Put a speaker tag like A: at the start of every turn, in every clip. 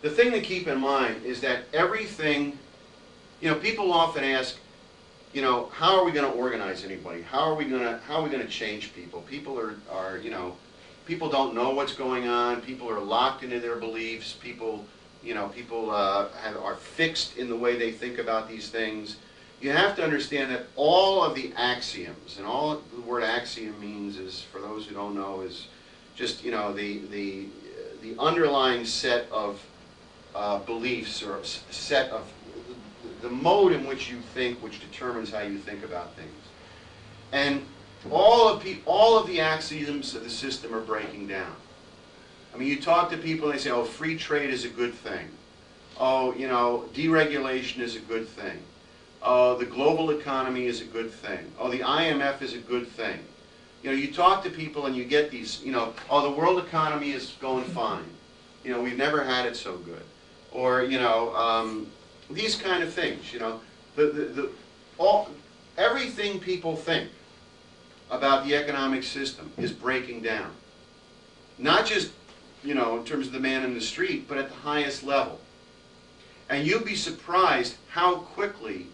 A: the thing to keep in mind is that everything, people often ask, how are we going to organize anybody? How are we going to change people? People are people don't know what's going on. People are locked into their beliefs. People are fixed in the way they think about these things. You have to understand that all of the axioms, and all the word axiom means is, for those who don't know, is just the underlying set of beliefs, or set of the mode in which you think, which determines how you think about things. And all of the axioms of the system are breaking down. I mean, you talk to people and they say, oh, free trade is a good thing. Oh, deregulation is a good thing. Oh, the global economy is a good thing. Oh, the IMF is a good thing. You talk to people and you get these, oh, the world economy is going fine. We've never had it so good. Or, these kind of things, everything people think about the economic system is breaking down. Not just, in terms of the man in the street, but at the highest level. And you'd be surprised how quickly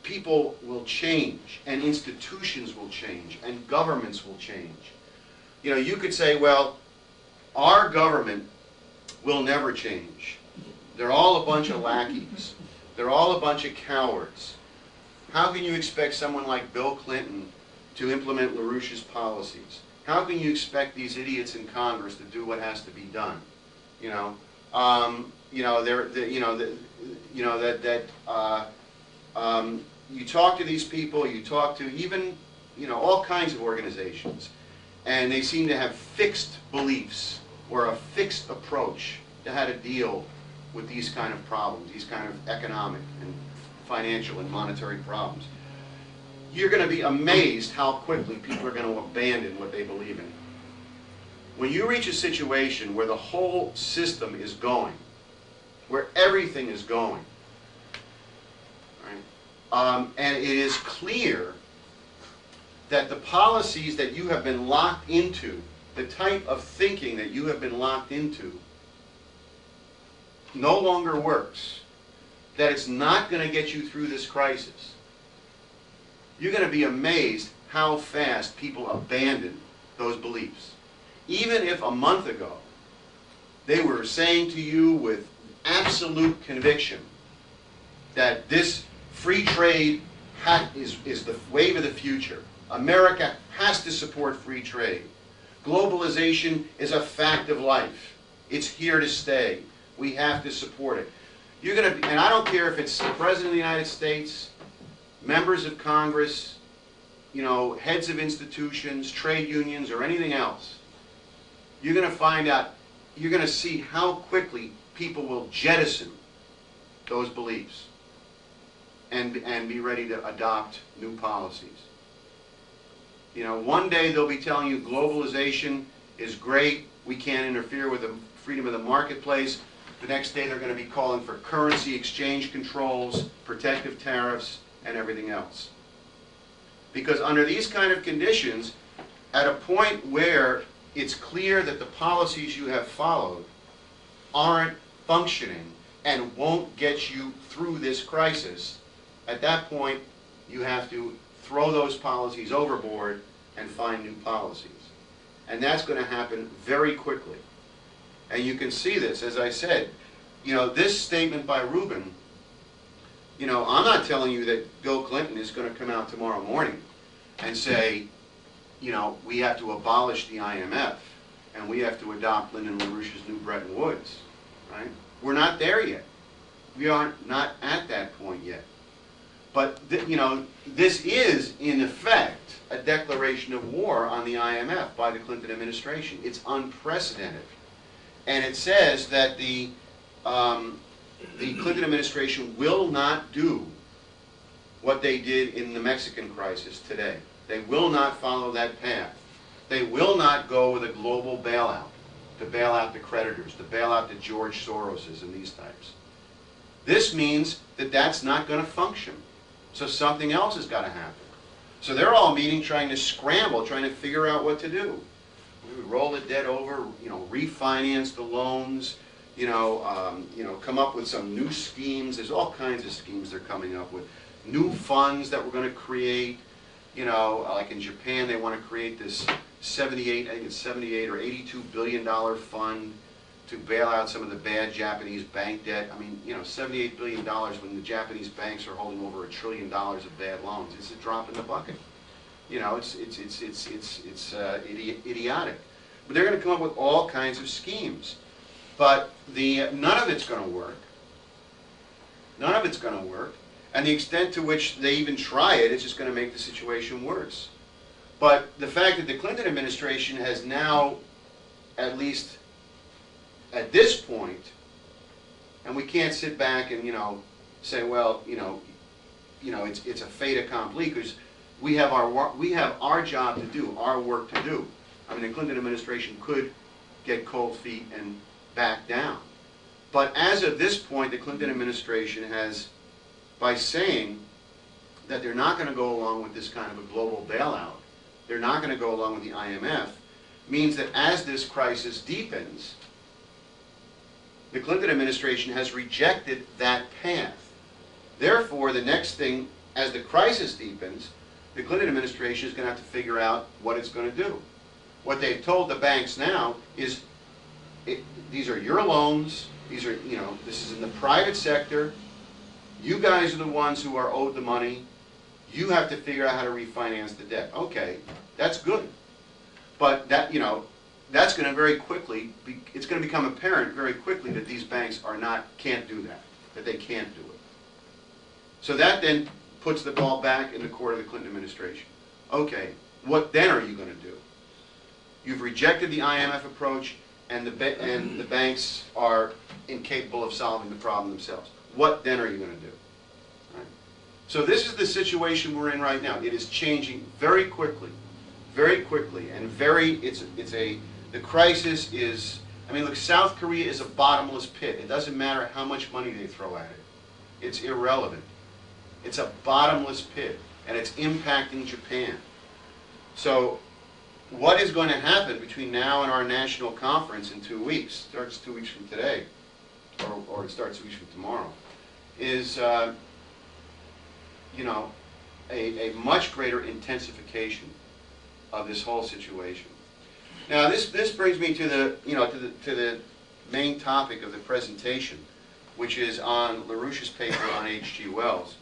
A: people will change, and institutions will change, and governments will change. You could say, well, our government will never change. They're all a bunch of lackeys. They're all a bunch of cowards. How can you expect someone like Bill Clinton to implement LaRouche's policies? How can you expect these idiots in Congress to do what has to be done? You talk to these people, you talk to even all kinds of organizations, and they seem to have fixed beliefs or a fixed approach to how to deal with these kind of problems, these kind of economic and financial and monetary problems. You're going to be amazed how quickly people are going to abandon what they believe in. When you reach a situation where the whole system is going, where everything is going, right, and it is clear that the policies that you have been locked into, the type of thinking that you have been locked into, no longer works, that it's not going to get you through this crisis, you're going to be amazed how fast people abandon those beliefs. Even if a month ago they were saying to you with absolute conviction that this free trade is the wave of the future, America has to support free trade, globalization is a fact of life, it's here to stay, we have to support it. You're going to, and I don't care if it's the President of the United States, members of Congress, heads of institutions, trade unions, or anything else, you're going to find out, you're going to see how quickly people will jettison those beliefs and be ready to adopt new policies. One day they'll be telling you globalization is great, we can't interfere with the freedom of the marketplace. The next day they're going to be calling for currency exchange controls, protective tariffs, and everything else. Because under these kind of conditions, at a point where it's clear that the policies you have followed aren't functioning and won't get you through this crisis, at that point you have to throw those policies overboard and find new policies. And that's going to happen very quickly. And you can see this, as I said, this statement by Rubin, I'm not telling you that Bill Clinton is going to come out tomorrow morning and say, we have to abolish the IMF and we have to adopt Lyndon LaRouche's new Bretton Woods, right? We're not there yet. We are not at that point yet. But, this is, in effect, a declaration of war on the IMF by the Clinton administration. It's unprecedented. And it says that the Clinton administration will not do what they did in the Mexican crisis today. They will not follow that path. They will not go with a global bailout to bail out the creditors, to bail out the George Soroses and these types. This means that that's not going to function. So something else has got to happen. So they're all meeting, trying to scramble, trying to figure out what to do. We would roll the debt over, refinance the loans, come up with some new schemes. There's all kinds of schemes they're coming up with. New funds that we're going to create. Like in Japan, they want to create this 78 or $82 billion fund to bail out some of the bad Japanese bank debt. I mean, $78 billion when the Japanese banks are holding over $1 trillion of bad loans. It's a drop in the bucket. It's idiotic. But they're going to come up with all kinds of schemes. But none of it's going to work. None of it's going to work. And the extent to which they even try it is just going to make the situation worse. But the fact that the Clinton administration has now, at least at this point, and we can't sit back and say, well, it's a fait accompli, because we have our job to do, our work to do. I mean, the Clinton administration could get cold feet and back down. But as of this point, the Clinton administration has, by saying that they're not going to go along with this kind of a global bailout, they're not going to go along with the IMF, means that as this crisis deepens, the Clinton administration has rejected that path. Therefore, the next thing, as the crisis deepens, the Clinton administration is going to have to figure out what it's going to do. What they've told the banks now is, these are your loans, these are, this is in the private sector, you guys are the ones who are owed the money, you have to figure out how to refinance the debt. Okay, that's good. But that, that's going to very quickly, it's going to become apparent very quickly that these banks can't do that they can't do it. So that then puts the ball back in the court of the Clinton administration. Okay, what then are you going to do? You've rejected the IMF approach, and the banks are incapable of solving the problem themselves. What then are you going to do? Right? So this is the situation we're in right now. It is changing very quickly, and the crisis is, I mean, look, South Korea is a bottomless pit. It doesn't matter how much money they throw at it. It's irrelevant. It's a bottomless pit, and it's impacting Japan. So what is going to happen between now and our national conference in 2 weeks, starts 2 weeks from today, or it starts 2 weeks from tomorrow, is a much greater intensification of this whole situation. Now this brings me to the main topic of the presentation, which is on LaRouche's paper on H.G. Wells,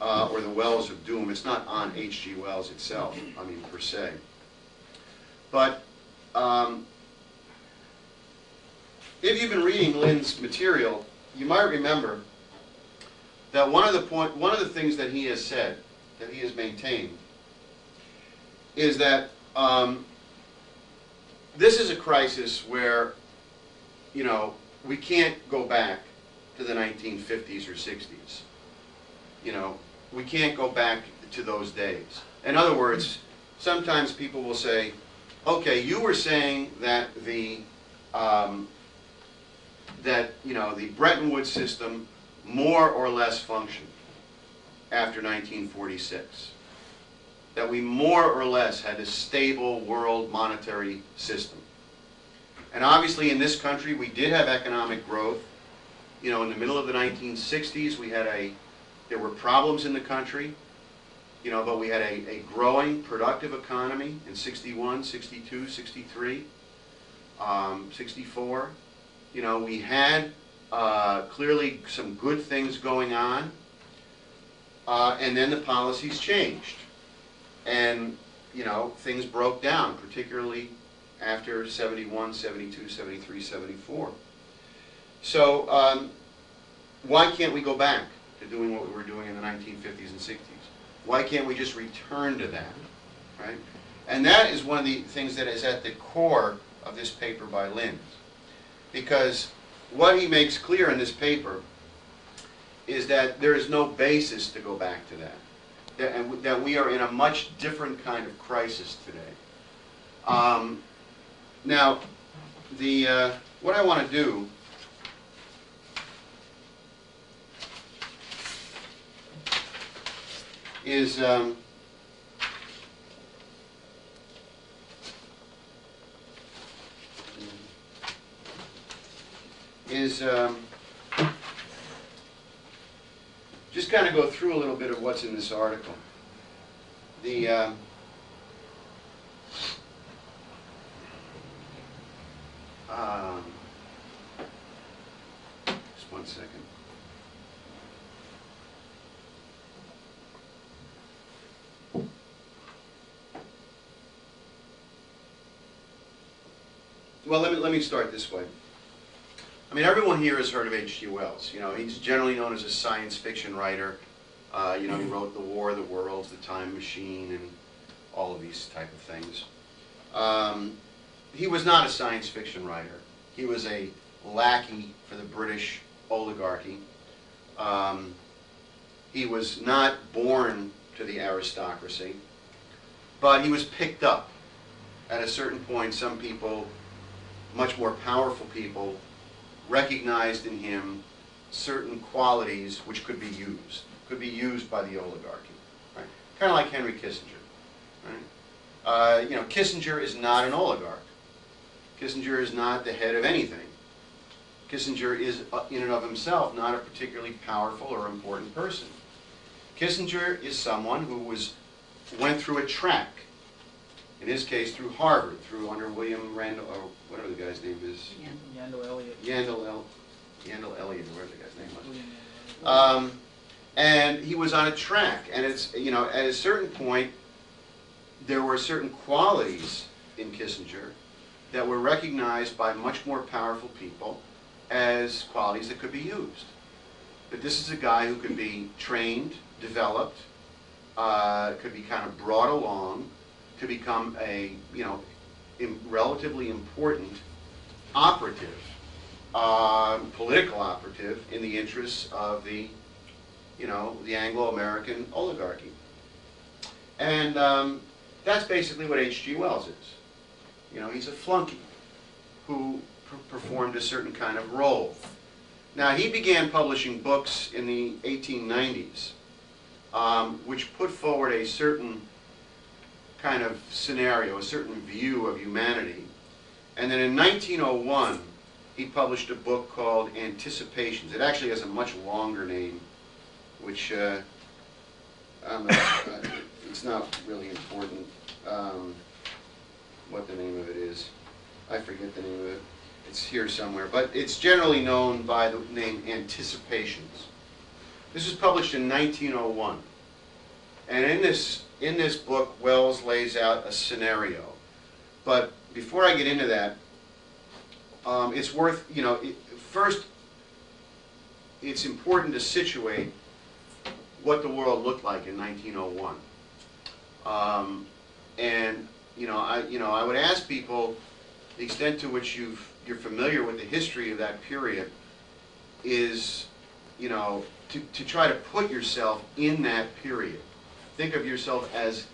A: or the Wells of Doom. It's not on H.G. Wells itself, I mean, per se. But if you've been reading Lynn's material, you might remember that one of the things that he has said, that he has maintained, is that this is a crisis where, we can't go back to the 1950s or 60s. We can't go back to those days. In other words, sometimes people will say, okay, you were saying that the Bretton Woods system more or less functioned after 1946. That we more or less had a stable world monetary system. And obviously in this country we did have economic growth. In the middle of the 1960s there were problems in the country, but we had a growing, productive economy in 61, 62, 63, 64. We had clearly some good things going on, and then the policies changed. And, things broke down, particularly after 71, 72, 73, 74. So why can't we go back to doing what we were doing in the 1950s and 60s? Why can't we just return to that, right? And that is one of the things that is at the core of this paper by Lynn. Because what he makes clear in this paper is that there is no basis to go back to that. That we are in a much different kind of crisis today. Now, what I want to do is is just kind of go through a little bit of what's in this article. The just one second. Well, let me start this way. I mean, everyone here has heard of H.G. Wells. You know, he's generally known as a science fiction writer. You know, he wrote The War of the Worlds, The Time Machine, and all of these type of things. He was not a science fiction writer. He was a lackey for the British oligarchy. He was not born to the aristocracy, but he was picked up. At a certain point, some people, much more powerful people, recognized in him certain qualities which could be used by the oligarchy, right? Kind of like Henry Kissinger, right? You know, Kissinger is not an oligarch. Kissinger is not the head of anything. Kissinger is, in and of himself, not a particularly powerful or important person. Kissinger is someone who went through a track. In his case, through Harvard, under William Randall, or whatever the guy's name is.
B: Yandell Elliott.
A: Yandell Elliott, or whatever the guy's name was. And he was on a track, and it's, you know, at a certain point, there were certain qualities in Kissinger that were recognized by much more powerful people as qualities that could be used. That this is a guy who could be trained, developed, could be kind of brought along to become a, you know, relatively important operative, political operative in the interests of the, you know, the Anglo-American oligarchy. And that's basically what H.G. Wells is. You know, he's a flunky who performed a certain kind of role. Now, he began publishing books in the 1890s, which put forward a certain kind of scenario, a certain view of humanity. And then in 1901, he published a book called Anticipations. It actually has a much longer name, which I don't know, it's not really important what the name of it is. I forget the name of it. It's here somewhere, but it's generally known by the name Anticipations. This was published in 1901. And in this book, Wells lays out a scenario. But before I get into that, it's worth, you know, first, it's important to situate what the world looked like in 1901. And, you know, I would ask people, the extent to which you're familiar with the history of that period is, you know, to try to put yourself in that period. Think of yourself as,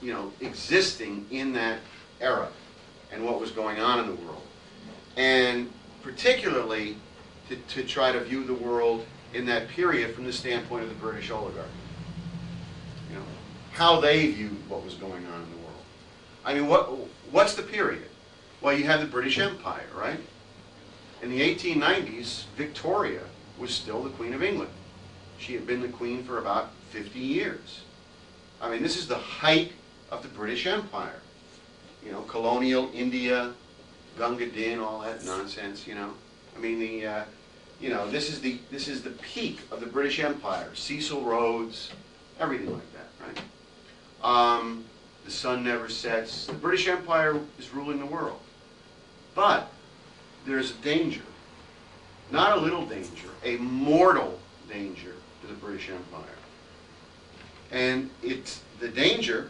A: you know, existing in that era and what was going on in the world. And particularly to try to view the world in that period from the standpoint of the British oligarchy. You know, how they viewed what was going on in the world. I mean, what's the period? Well, you have the British Empire, right? In the 1890s, Victoria was still the Queen of England. She had been the Queen for about 50 years. I mean, this is the height of the British Empire. You know, colonial India, Gunga Din, all that nonsense, you know. I mean, you know, this is the peak of the British Empire. Cecil Rhodes, everything like that, right? The sun never sets. The British Empire is ruling the world. But there's a danger, not a little danger, a mortal danger to the British Empire. And the danger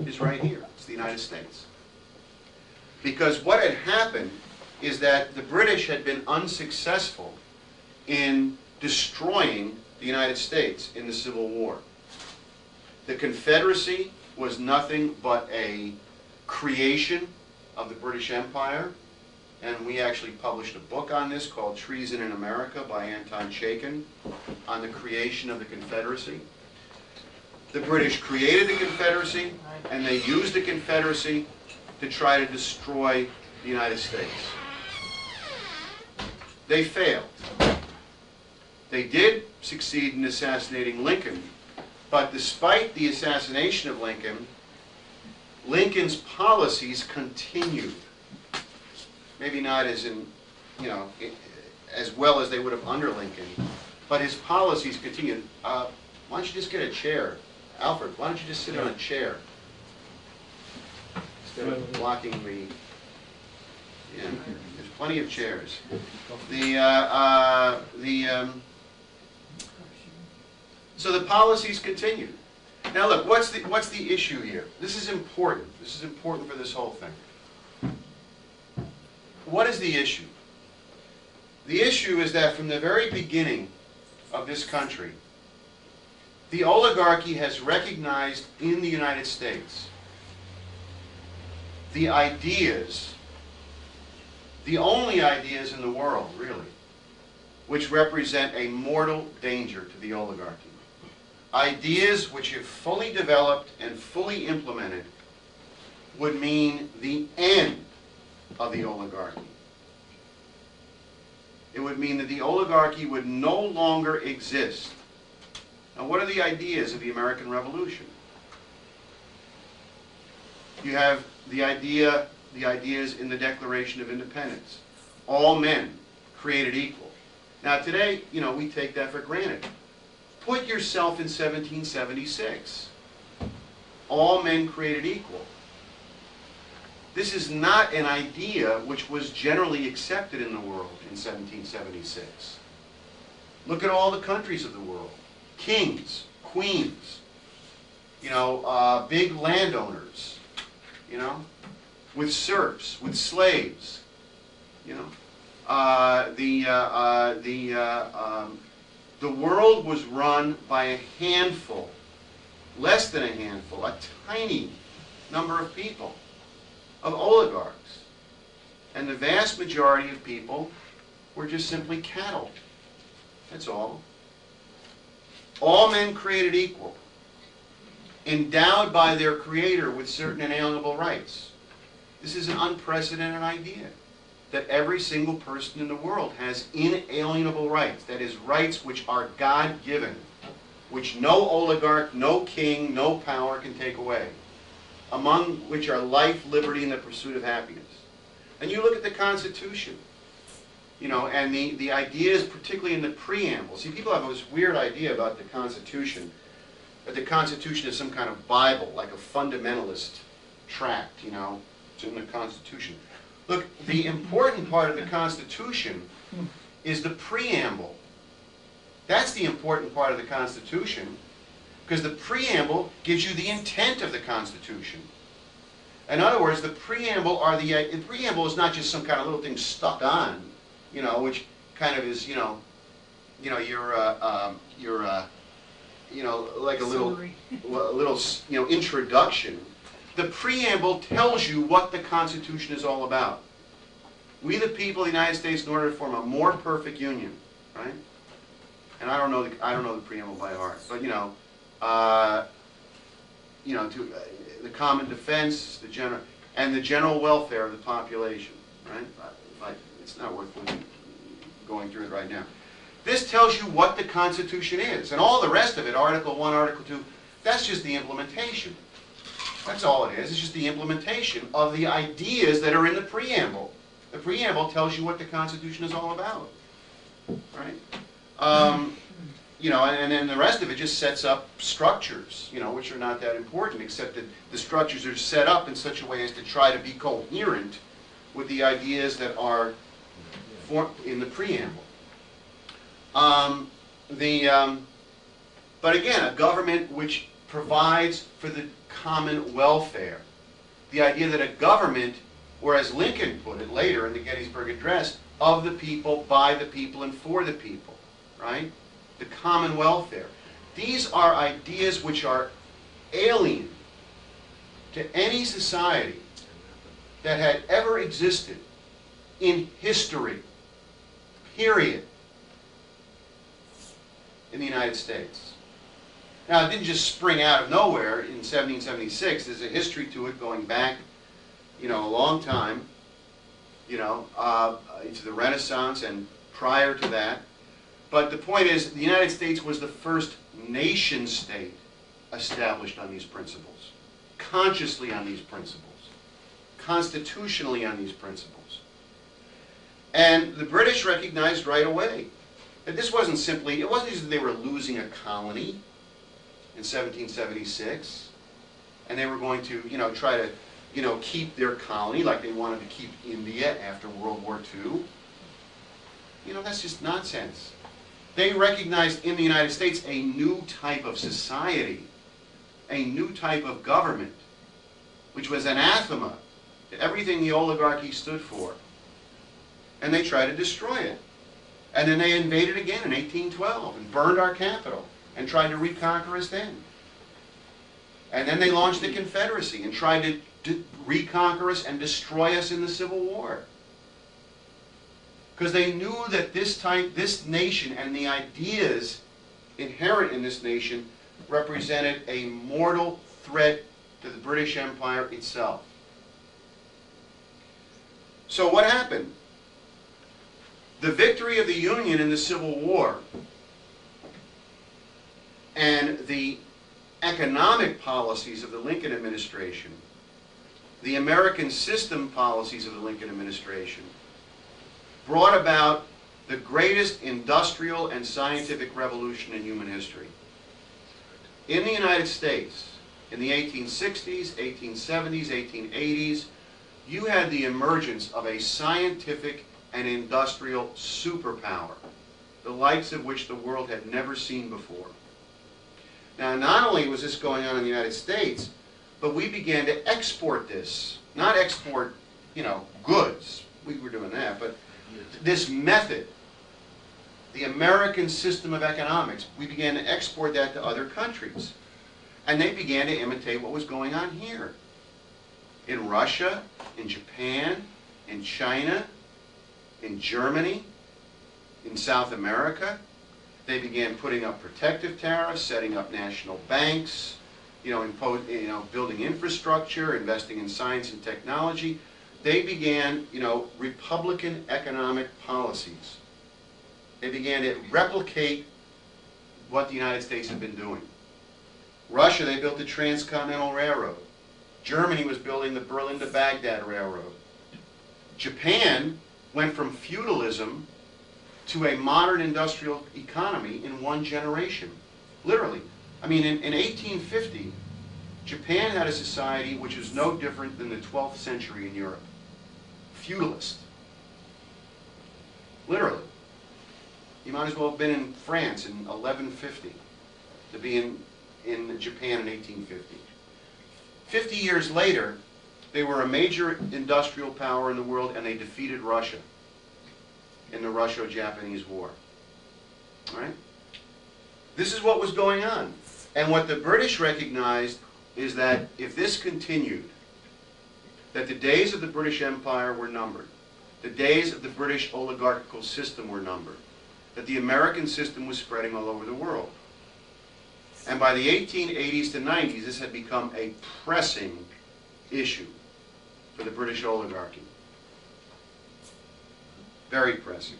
A: is right here. It's the United States. Because what had happened is that the British had been unsuccessful in destroying the United States in the Civil War. The Confederacy was nothing but a creation of the British Empire, and we actually published a book on this called Treason in America by Anton Chaikin on the creation of the Confederacy. The British created the Confederacy, and they used the Confederacy to try to destroy the United States. they failed. They did succeed in assassinating Lincoln, but despite the assassination of Lincoln, Lincoln's policies continued. Maybe not as in, you know, as well as they would have under Lincoln, but his policies continued. Why don't you just get a chair? Alfred, why don't you just sit on a chair? Instead of blocking the... Yeah, there's plenty of chairs. So the policies continued. Now look, what's the issue here? This is important. This is important for this whole thing. What is the issue? The issue is that from the very beginning of this country, the oligarchy has recognized in the United States the ideas, the only ideas in the world, really, which represent a mortal danger to the oligarchy. Ideas which, if fully developed and fully implemented, would mean the end of the oligarchy. It would mean that the oligarchy would no longer exist. Now, what are the ideas of the American Revolution? You have the ideas in the Declaration of Independence. All men created equal. Now, today, you know, we take that for granted. Put yourself in 1776. All men created equal. This is not an idea which was generally accepted in the world in 1776. Look at all the countries of the world. Kings, queens, you know, big landowners, you know, with serfs, with slaves, you know. The world was run by a handful, less than a handful, a tiny number of people, of oligarchs. And the vast majority of people were just simply cattle. That's all. All men created equal, endowed by their Creator with certain inalienable rights. This is an unprecedented idea, that every single person in the world has inalienable rights, that is, rights which are God-given, which no oligarch, no king, no power can take away, among which are life, liberty, and the pursuit of happiness. And you look at the Constitution, you know, and the ideas, particularly in the preamble. See, people have this weird idea about the Constitution, that the Constitution is some kind of Bible, like a fundamentalist tract, you know, it's in the Constitution. Look, the important part of the Constitution is the preamble. That's the important part of the Constitution, because the preamble gives you the intent of the Constitution. In other words, the preamble is not just some kind of little thing stuck on, you know, which kind of is, you know, like a little, you know, introduction. The preamble tells you what the Constitution is all about. We, the people of the United States, in order to form a more perfect union, right? And I don't know the preamble by heart, but the common defense, the general welfare of the population, right? It's not worth going through it right now. This tells you what the Constitution is, and all the rest of it, Article 1, Article 2, that's just the implementation. That's all it is. It's just the implementation of the ideas that are in the preamble. The preamble tells you what the Constitution is all about, right? You know, and then the rest of it just sets up structures, you know, which are not that important, except that the structures are set up in such a way as to try to be coherent with the ideas that are in the preamble. But again, a government which provides for the common welfare. The idea that a government, or as Lincoln put it later in the Gettysburg Address, of the people, by the people, and for the people, right? The common welfare. These are ideas which are alien to any society that had ever existed in history, period, in the United States. Now, it didn't just spring out of nowhere in 1776. There's a history to it going back, you know, a long time, you know, into the Renaissance and prior to that. But the point is, the United States was the first nation state established on these principles, consciously on these principles, constitutionally on these principles. And the British recognized right away that this wasn't simply, it wasn't as if they were losing a colony in 1776, and they were going to, try to, keep their colony like they wanted to keep India after World War II. That's just nonsense. They recognized in the United States a new type of society, a new type of government, which was anathema to everything the oligarchy stood for. And they tried to destroy it. And then they invaded again in 1812 and burned our capital and tried to reconquer us then. And then they launched the Confederacy and tried to reconquer us and destroy us in the Civil War. Because they knew that this nation and the ideas inherent in this nation represented a mortal threat to the British Empire itself. So what happened? The victory of the Union in the Civil War and the economic policies of the Lincoln administration, the American system policies of the Lincoln administration, brought about the greatest industrial and scientific revolution in human history. In the United States, in the 1860s, 1870s, 1880s, you had the emergence of a scientific and industrial superpower, the likes of which the world had never seen before. Now, not only was this going on in the United States, but we began to export this. Not export, goods. We were doing that, but this method, the American system of economics, we began to export that to other countries. And they began to imitate what was going on here. In Russia, in Japan, in China, in Germany, in South America. They began putting up protective tariffs, setting up national banks, building infrastructure, investing in science and technology. They began, Republican economic policies. They began to replicate what the United States had been doing. Russia, they built the Transcontinental Railroad. Germany was building the Berlin to Baghdad Railroad. Japan went from feudalism to a modern industrial economy in one generation. Literally. I mean, in 1850, Japan had a society which was no different than the 12th century in Europe. Feudalist. Literally. You might as well have been in France in 1150 to be in Japan in 1850. 50 years later, they were a major industrial power in the world, and they defeated Russia in the Russo-Japanese War. All right? This is what was going on. And what the British recognized is that if this continued, that the days of the British Empire were numbered. The days of the British oligarchical system were numbered. That the American system was spreading all over the world. And by the 1880s to 90s, this had become a pressing issue for the British oligarchy. Very pressing.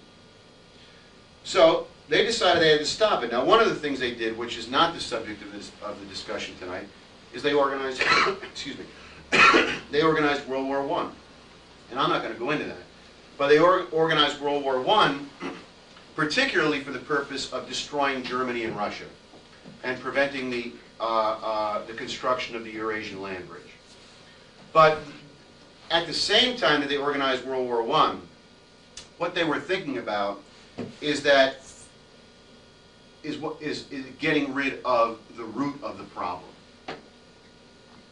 A: So they decided they had to stop it. Now, one of the things they did, which is not the subject of the discussion tonight, is they organized, excuse me, they organized World War I. And I'm not going to go into that. But they organized World War I particularly for the purpose of destroying Germany and Russia and preventing the construction of the Eurasian land bridge. But at the same time that they organized World War I, what they were thinking about is getting rid of the root of the problem.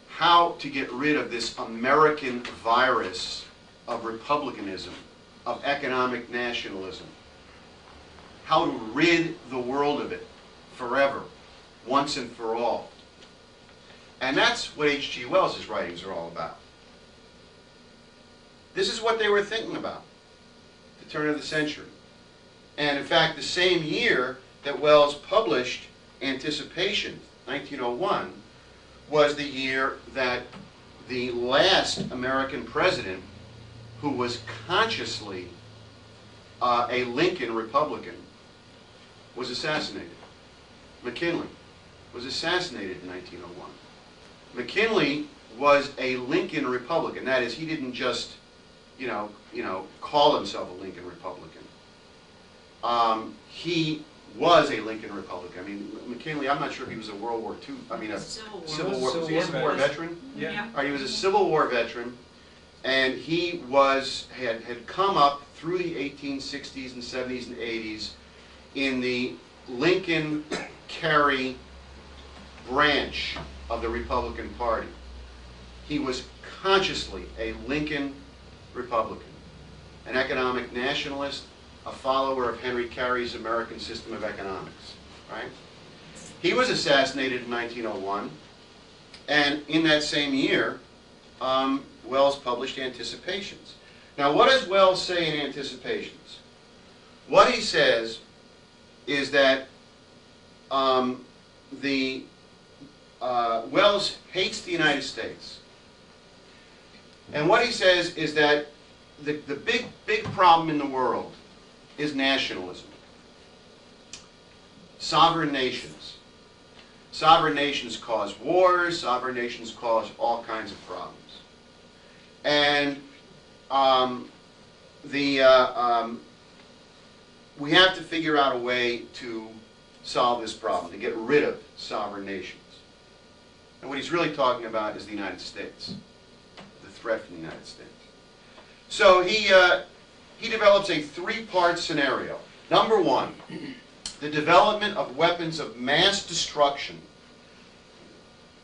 A: How to get rid of this American virus of republicanism, of economic nationalism. How to rid the world of it forever, once and for all. And that's what H.G. Wells' writings are all about. This is what they were thinking about at the turn of the century. And in fact, the same year that Wells published Anticipation, 1901, was the year that the last American president who was consciously a Lincoln Republican was assassinated. McKinley was assassinated in 1901. McKinley was a Lincoln Republican. That is, he didn't just, call himself a Lincoln Republican. He was a Lincoln Republican. I mean, McKinley, I'm not sure if he was a World War II, a Civil War, was he a Civil War veteran?
B: Yeah.
A: He was a Civil War veteran, and he had come up through the 1860s and 70s and 80s in the Lincoln Kerry branch of the Republican Party. He was consciously a Lincoln Republican, an economic nationalist, a follower of Henry Carey's American system of economics, right? He was assassinated in 1901, and in that same year, Wells published Anticipations. Now, what does Wells say in Anticipations? What he says is that Wells hates the United States. And what he says is that the big problem in the world is nationalism. Sovereign nations. Sovereign nations cause wars, sovereign nations cause all kinds of problems. And we have to figure out a way to solve this problem, to get rid of sovereign nations. And what he's really talking about is the United States, the threat from the United States. So he develops a three-part scenario. Number one, the development of weapons of mass destruction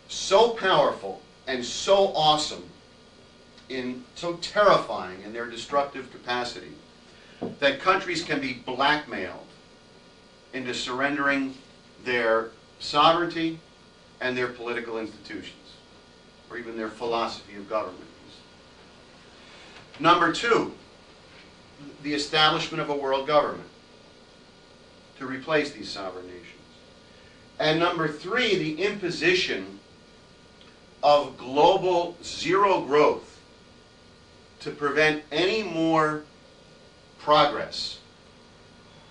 A: so powerful and so awesome, so terrifying in their destructive capacity, that countries can be blackmailed into surrendering their sovereignty and their political institutions, or even their philosophy of government. Number two, the establishment of a world government to replace these sovereign nations. And number three, the imposition of global zero growth to prevent any more progress.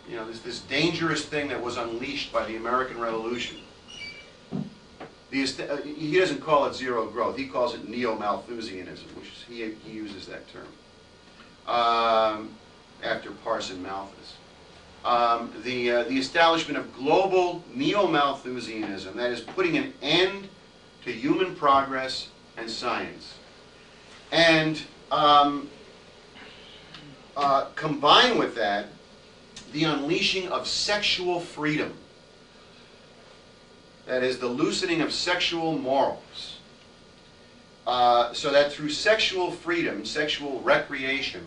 A: You know, this dangerous thing that was unleashed by the American Revolution. He doesn't call it zero growth. He calls it neo-Malthusianism, which he uses that term after Parson Malthus. The establishment of global neo-Malthusianism, that is putting an end to human progress and science. And combined with that, the unleashing of sexual freedom. That is, the loosening of sexual morals. So that through sexual freedom, sexual recreation,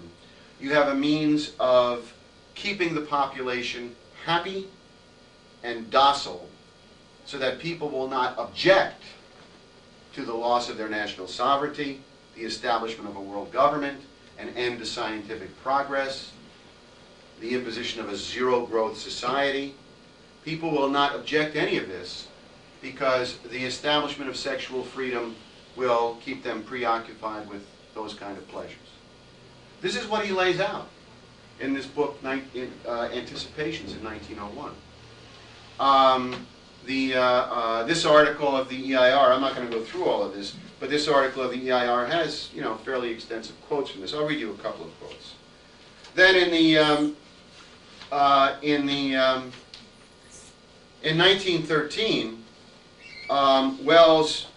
A: you have a means of keeping the population happy and docile so that people will not object to the loss of their national sovereignty, the establishment of a world government, an end to scientific progress, the imposition of a zero-growth society. People will not object to any of this because the establishment of sexual freedom will keep them preoccupied with those kind of pleasures. This is what he lays out in this book, Anticipations, in 1901. This article of the EIR, I'm not going to go through all of this, but this article of the EIR has, fairly extensive quotes from this. I'll read you a couple of quotes. Then in 1913, Wells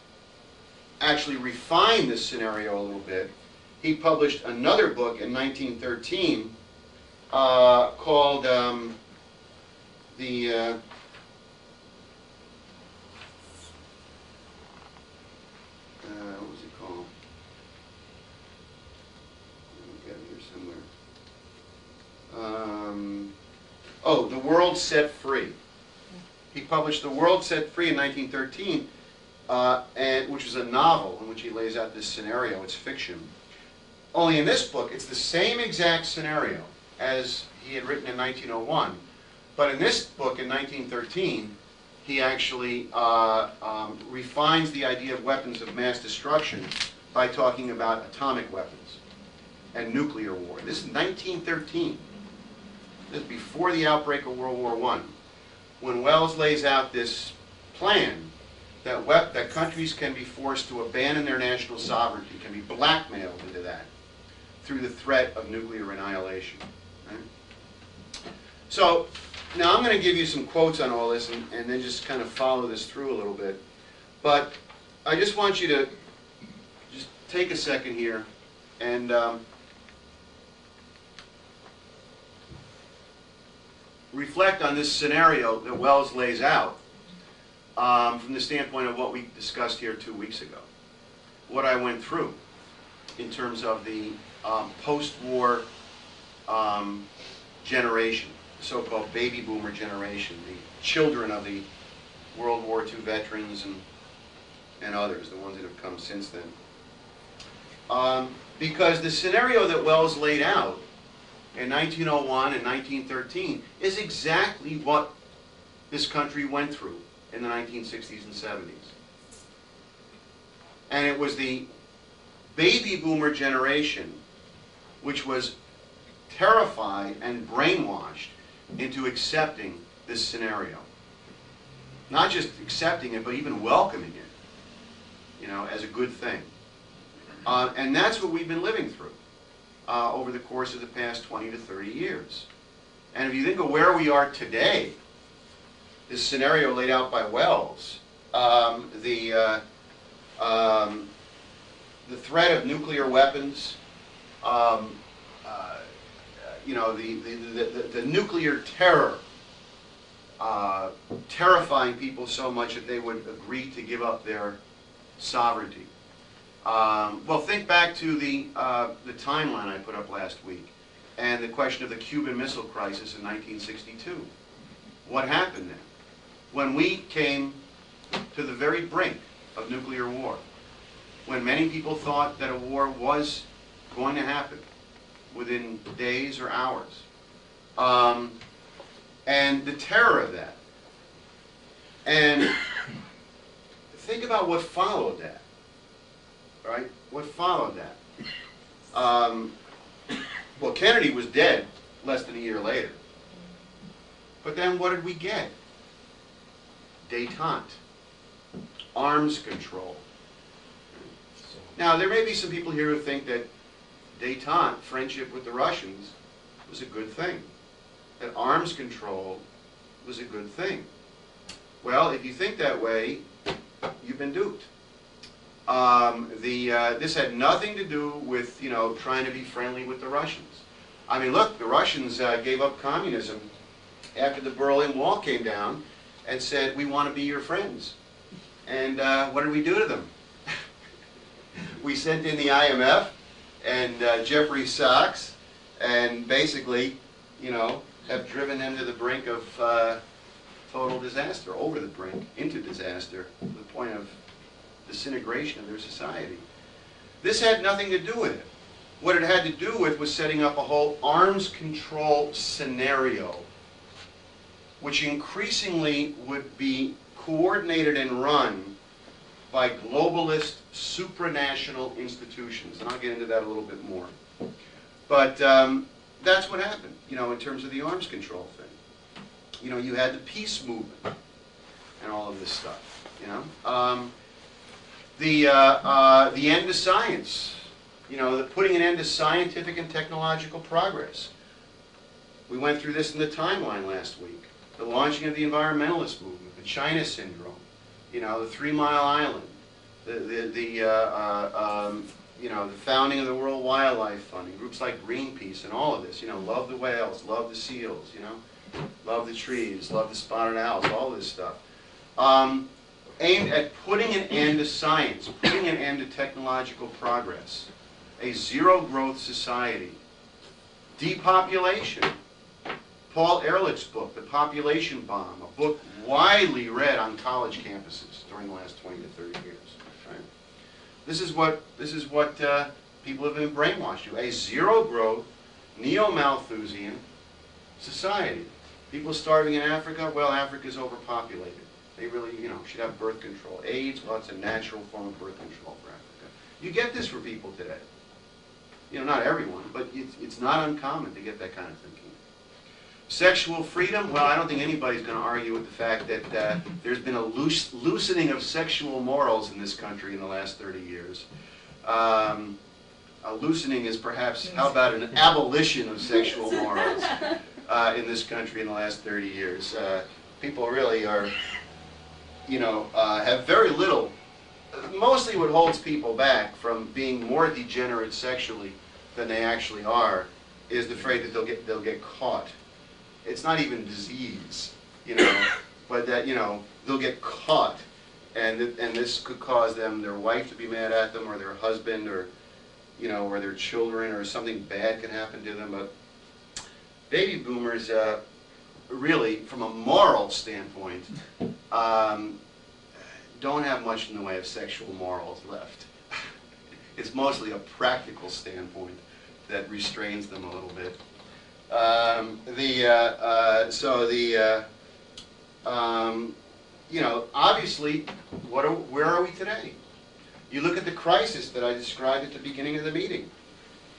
A: actually refined this scenario a little bit. He published another book in 1913 called what was it called? I'll get it here somewhere. The World Set Free. He published The World Set Free in 1913, which is a novel in which he lays out this scenario. It's fiction. Only in this book, it's the same exact scenario as he had written in 1901. But in this book, in 1913, he actually refines the idea of weapons of mass destruction by talking about atomic weapons and nuclear war. This is 1913. This is before the outbreak of World War I, when Wells lays out this plan that countries can be forced to abandon their national sovereignty, can be blackmailed into that through the threat of nuclear annihilation. Right? So now I'm going to give you some quotes on all this and then just kind of follow this through a little bit. But I just want you to just take a second here and reflect on this scenario that Wells lays out from the standpoint of what we discussed here 2 weeks ago. What I went through in terms of the post-war generation, the so-called baby boomer generation, the children of the World War II veterans and others, the ones that have come since then. Because the scenario that Wells laid out in 1901 and 1913 is exactly what this country went through in the 1960s and 70s. And it was the baby boomer generation which was terrified and brainwashed into accepting this scenario. Not just accepting it, but even welcoming it, you know, as a good thing. And that's what we've been living through over the course of the past 20 to 30 years. And if you think of where we are today, this scenario laid out by Wells, the threat of nuclear weapons, you know, the nuclear terror, terrifying people so much that they would agree to give up their sovereignty. Well, think back to the timeline I put up last week and the question of the Cuban Missile Crisis in 1962. What happened then? When we came to the very brink of nuclear war, when many people thought that a war was going to happen within days or hours, and the terror of that. And think about what followed that, right? What followed that? Well, Kennedy was dead less than a year later. But then what did we get? Détente, arms control. Now, there may be some people here who think that détente, friendship with the Russians, was a good thing. That arms control was a good thing. Well, if you think that way, you've been duped. This had nothing to do with, you know, trying to be friendly with the Russians. I mean, look, the Russians gave up communism after the Berlin Wall came down and said, we want to be your friends. And what did we do to them? We sent in the IMF and Jeffrey Sachs, and basically, you know, have driven them to the brink of total disaster, over the brink, into disaster, to the point of disintegration of their society. This had nothing to do with it. What it had to do with was setting up a whole arms control scenario, which increasingly would be coordinated and run by globalist supranational institutions. And I'll get into that a little bit more. But that's what happened, you know, in terms of the arms control thing. You know, you had the peace movement and all of this stuff, you know. The end of science, you know, putting an end to scientific and technological progress. We went through this in the timeline last week. The launching of the environmentalist movement, the China syndrome, you know, the 3 Mile Island, you know, the founding of the World Wildlife Fund, and groups like Greenpeace and all of this, you know, love the whales, love the seals, you know, love the trees, love the spotted owls, all this stuff. Aimed at putting an end to science, putting an end to technological progress, a zero-growth society, depopulation. Paul Ehrlich's book, The Population Bomb, a book widely read on college campuses during the last 20 to 30 years. Right? This is what people have been brainwashed to, a zero-growth, neo-Malthusian society. People starving in Africa, well, Africa's overpopulated. They really, you know, should have birth control. AIDS, well, it's a natural form of birth control for Africa. You get this for people today. You know, not everyone, but it's not uncommon to get that kind of thinking. Sexual freedom, well, I don't think anybody's going to argue with the fact that there's been a loosening of sexual morals in this country in the last 30 years. A loosening is perhaps, how about an abolition of sexual morals in this country in the last 30 years. People really are, you know, have very little, mostly what holds people back from being more degenerate sexually than they actually are is the afraid that they'll get caught. It's not even disease, you know, but that, you know, they'll get caught, and this could cause their wife to be mad at them, or their husband, or, you know, or their children, or something bad can happen to them. But baby boomers, really, from a moral standpoint, don't have much in the way of sexual morals left. It's mostly a practical standpoint that restrains them a little bit. You know, obviously, where are we today? You look at the crisis that I described at the beginning of the meeting.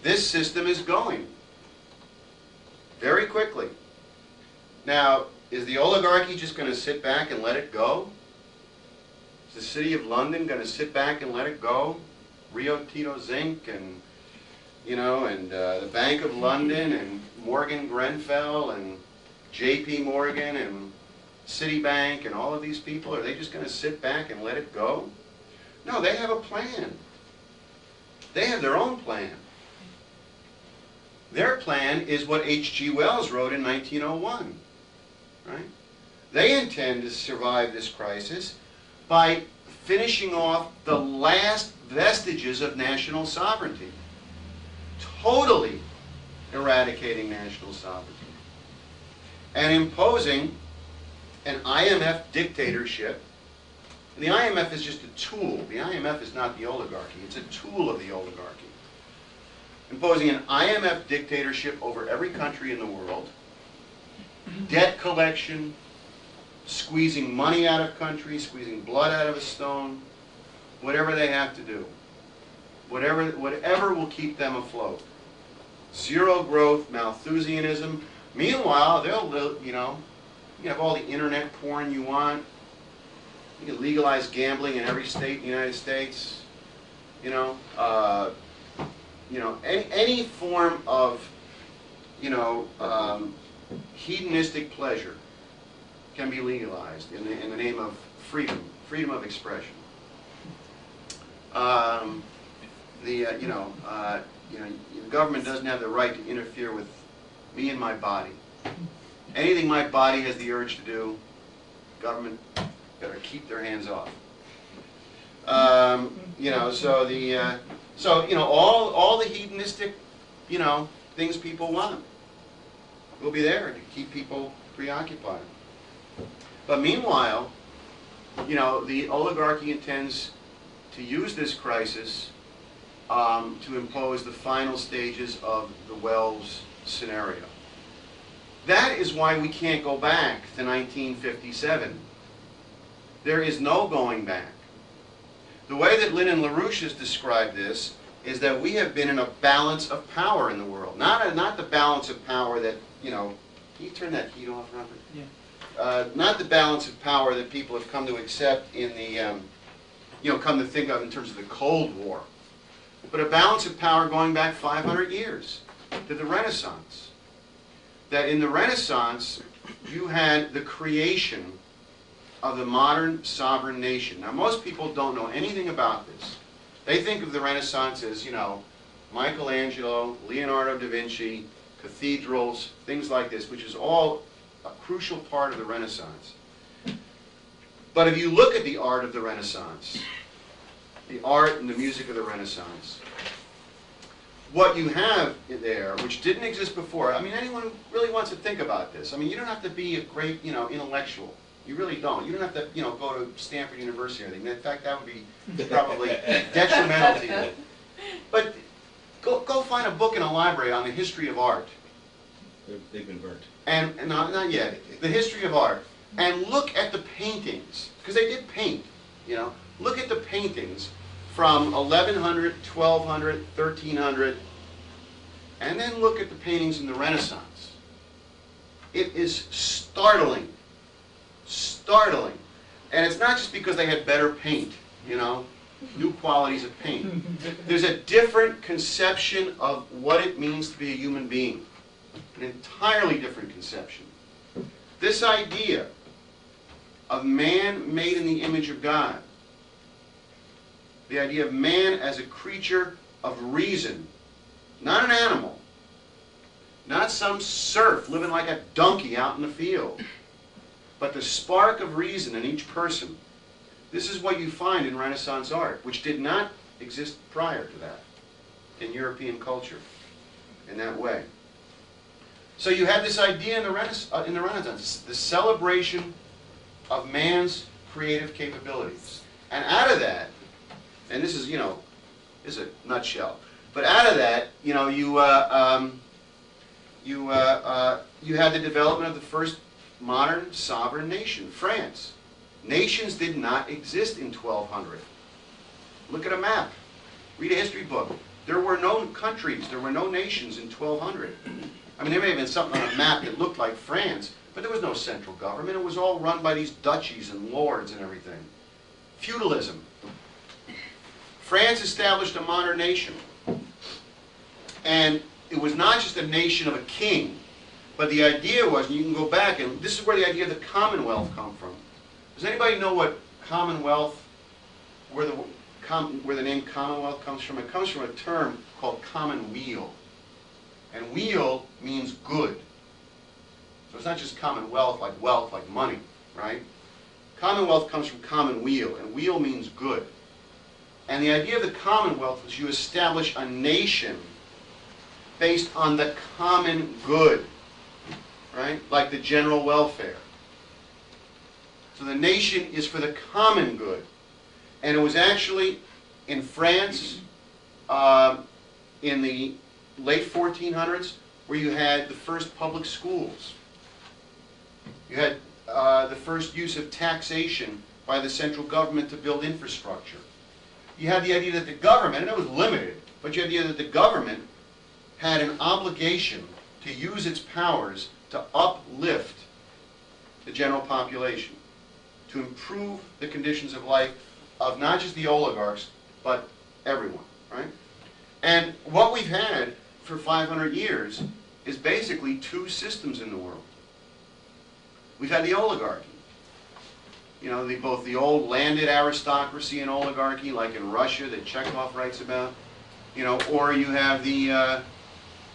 A: This system is going very quickly. Now, is the oligarchy just going to sit back and let it go? Is the City of London going to sit back and let it go? Rio Tinto Zinc and, you know, and the Bank of London and Morgan Grenfell and J.P. Morgan and Citibank and all of these people, are they just going to sit back and let it go? No, they have a plan. They have their own plan. Their plan is what H.G. Wells wrote in 1901. Right? They intend to survive this crisis by finishing off the last vestiges of national sovereignty. Totally eradicating national sovereignty. And imposing an IMF dictatorship. And the IMF is just a tool. The IMF is not the oligarchy. It's a tool of the oligarchy. Imposing an IMF dictatorship over every country in the world. Debt collection, squeezing money out of countries, squeezing blood out of a stone, whatever they have to do. Whatever will keep them afloat. Zero growth, Malthusianism. Meanwhile, they'll, you know, you have all the internet porn you want. You can legalize gambling in every state in the United States. You know, any form of, you know, hedonistic pleasure can be legalized in the name of freedom of expression. The government doesn't have the right to interfere with me and my body. Anything my body has the urge to do, government better keep their hands off. You know, so you know, all the hedonistic, you know, things people want will be there to keep people preoccupied. But meanwhile, you know, the oligarchy intends to use this crisis to impose the final stages of the Wells scenario. That is why we can't go back to 1957. There is no going back. The way that Lynn and LaRouche has described this is that we have been in a balance of power in the world. Not the balance of power that, you know, can you turn that heat off, Robert? Yeah. Not the balance of power that people have come to accept in the, you know, come to think of in terms of the Cold War, but a balance of power going back 500 years to the Renaissance. That in the Renaissance, you had the creation of the modern sovereign nation. Now, most people don't know anything about this. They think of the Renaissance as, you know, Michelangelo, Leonardo da Vinci, cathedrals, things like this, which is all a crucial part of the Renaissance. But if you look at the art of the Renaissance, the art and the music of the Renaissance, what you have there, which didn't exist before, I mean, anyone who really wants to think about this, I mean, you don't have to be a great, you know, intellectual. You really don't. You don't have to, you know, go to Stanford University or anything. In fact, that would be probably detrimental to you. But go find a book in a library on the history of art.
B: They've been burnt.
A: And not yet. The history of art. And look at the paintings, because they did paint, you know. Look at the paintings from 1100, 1200, 1300, and then look at the paintings in the Renaissance. It is startling. Startling. And it's not just because they had better paint, you know, new qualities of paint. There's a different conception of what it means to be a human being. An entirely different conception. This idea of man made in the image of God, the idea of man as a creature of reason, not an animal, not some serf living like a donkey out in the field, but the spark of reason in each person. This is what you find in Renaissance art, which did not exist prior to that in European culture in that way. So you had this idea in the Renaissance, the celebration of man's creative capabilities. And out of that, and this is, you know, this is a nutshell, but out of that, you know, you had the development of the first modern sovereign nation, France. Nations did not exist in 1200. Look at a map. Read a history book. There were no countries, there were no nations in 1200. I mean, there may have been something on a map that looked like France, but there was no central government. It was all run by these duchies and lords and everything. Feudalism. France established a modern nation. And it was not just a nation of a king, but the idea was, and you can go back, and this is where the idea of the Commonwealth come from. Does anybody know what Commonwealth, where the name Commonwealth comes from? It comes from a term called commonweal. And weal means good. So it's not just commonwealth, like money, right? Commonwealth comes from commonweal, and weal means good. And the idea of the Commonwealth was you establish a nation based on the common good, right? Like the general welfare. So the nation is for the common good. And it was actually in France in the late 1400s where you had the first public schools. You had the first use of taxation by the central government to build infrastructure. You had the idea that the government, and it was limited, but you had the idea that the government had an obligation to use its powers to uplift the general population, to improve the conditions of life of not just the oligarchs, but everyone, right? And what we've had for 500 years is basically two systems in the world. We've had the oligarchy. You know, both the old landed aristocracy and oligarchy, like in Russia that Chekhov writes about, you know, or you have the,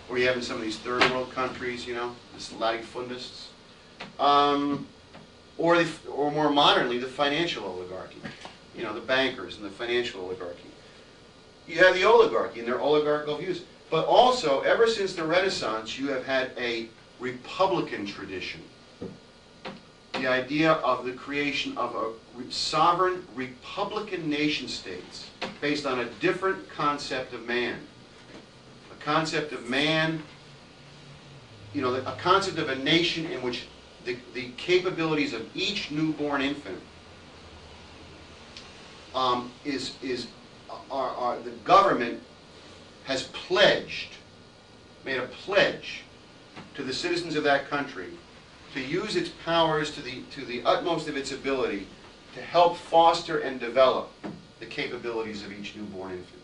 A: or you have in some of these third world countries, you know, the latifundists, or more modernly, the financial oligarchy, you know, the bankers and the financial oligarchy. You have the oligarchy and their oligarchical views. But also, ever since the Renaissance, you have had a republican tradition. The idea of the creation of a sovereign republican nation states based on a different concept of man. A concept of man, you know, a concept of a nation in which the capabilities of each newborn infant the government has pledged, made a pledge to the citizens of that country to use its powers to the utmost of its ability to help foster and develop the capabilities of each newborn infant.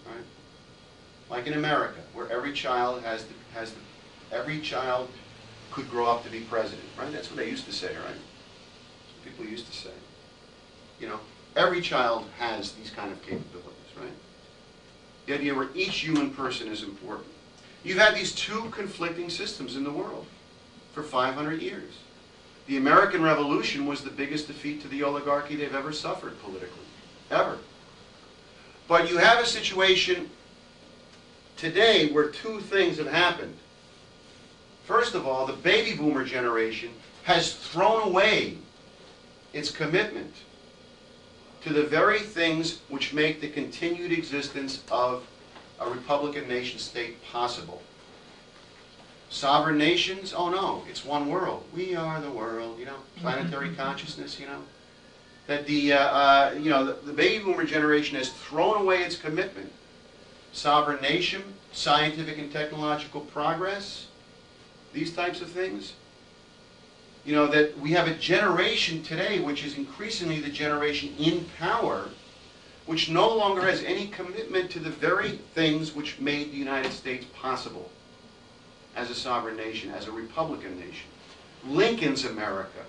A: Right? Like in America, where every child every child could grow up to be president. Right? That's what they used to say, right? That's what people used to say. You know, every child has these kind of capabilities, right? The idea where each human person is important. You've had these two conflicting systems in the world for 500 years. The American Revolution was the biggest defeat to the oligarchy they've ever suffered politically, ever. But you have a situation today where two things have happened. First of all, the baby boomer generation has thrown away its commitment to the very things which make the continued existence of a republican nation state possible. Sovereign nations, oh no, it's one world. We are the world, you know, planetary consciousness, you know. That the baby boomer generation has thrown away its commitment. Sovereign nation, scientific and technological progress, these types of things. You know, that we have a generation today which is increasingly the generation in power, which no longer has any commitment to the very things which made the United States possible as a sovereign nation, as a republican nation. Lincoln's America.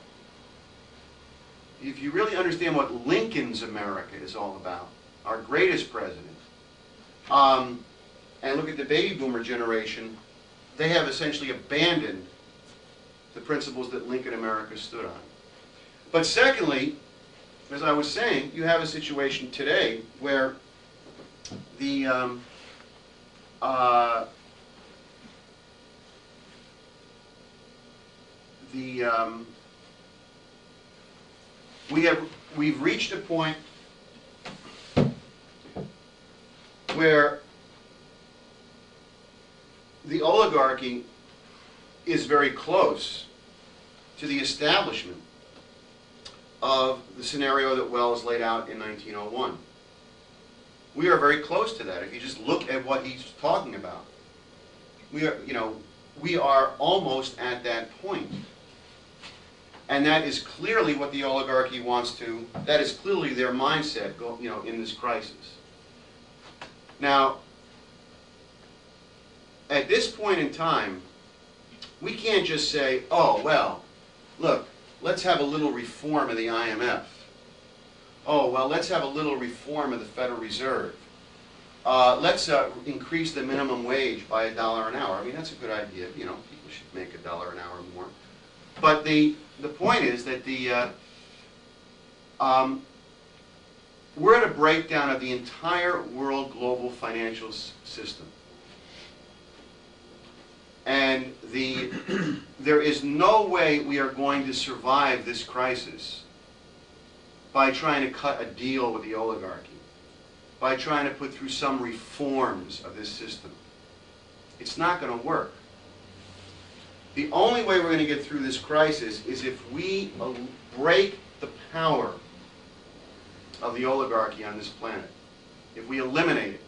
A: If you really understand what Lincoln's America is all about, our greatest president, and look at the baby boomer generation, they have essentially abandoned the principles that Lincoln America stood on. But secondly, as I was saying, you have a situation today where the we've reached a point where the oligarchy is very close to the establishment of the scenario that Wells laid out in 1901. We are very close to that. If you just look at what he's talking about, we are almost at that point. And that is clearly what the oligarchy wants to, that is clearly their mindset, in this crisis. Now, at this point in time, we can't just say, oh, well, look, let's have a little reform of the IMF. Oh, well, let's have a little reform of the Federal Reserve. Let's increase the minimum wage by $1 an hour. I mean, that's a good idea. People should make $1 an hour more. But the point is that we're at a breakdown of the entire world global financial system. And there is no way we are going to survive this crisis by trying to cut a deal with the oligarchy, by trying to put through some reforms of this system. It's not going to work. The only way we're going to get through this crisis is if we break the power of the oligarchy on this planet. If we eliminate it.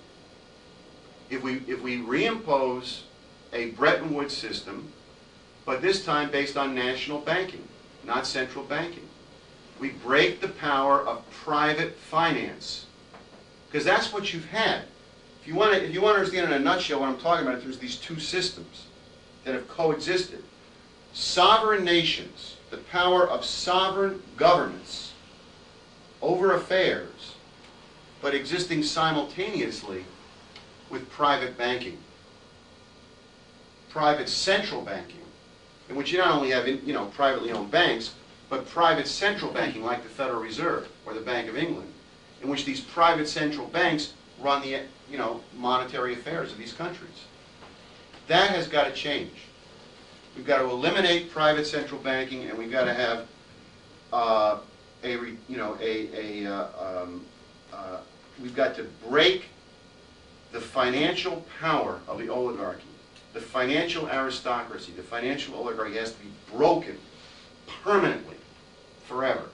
A: If we reimpose a Bretton Woods system, but this time based on national banking, not central banking. We break the power of private finance, because that's what you've had. If you want to understand in a nutshell what I'm talking about, there's these two systems that have coexisted. Sovereign nations, the power of sovereign governments over affairs, but existing simultaneously with private banking. Private central banking, in which you not only have privately owned banks, but private central banking like the Federal Reserve or the Bank of England, in which these private central banks run the monetary affairs of these countries. That has got to change. We've got to eliminate private central banking, and we've got to have we've got to break the financial power of the oligarchy. The financial aristocracy, the financial oligarchy has to be broken permanently, forever.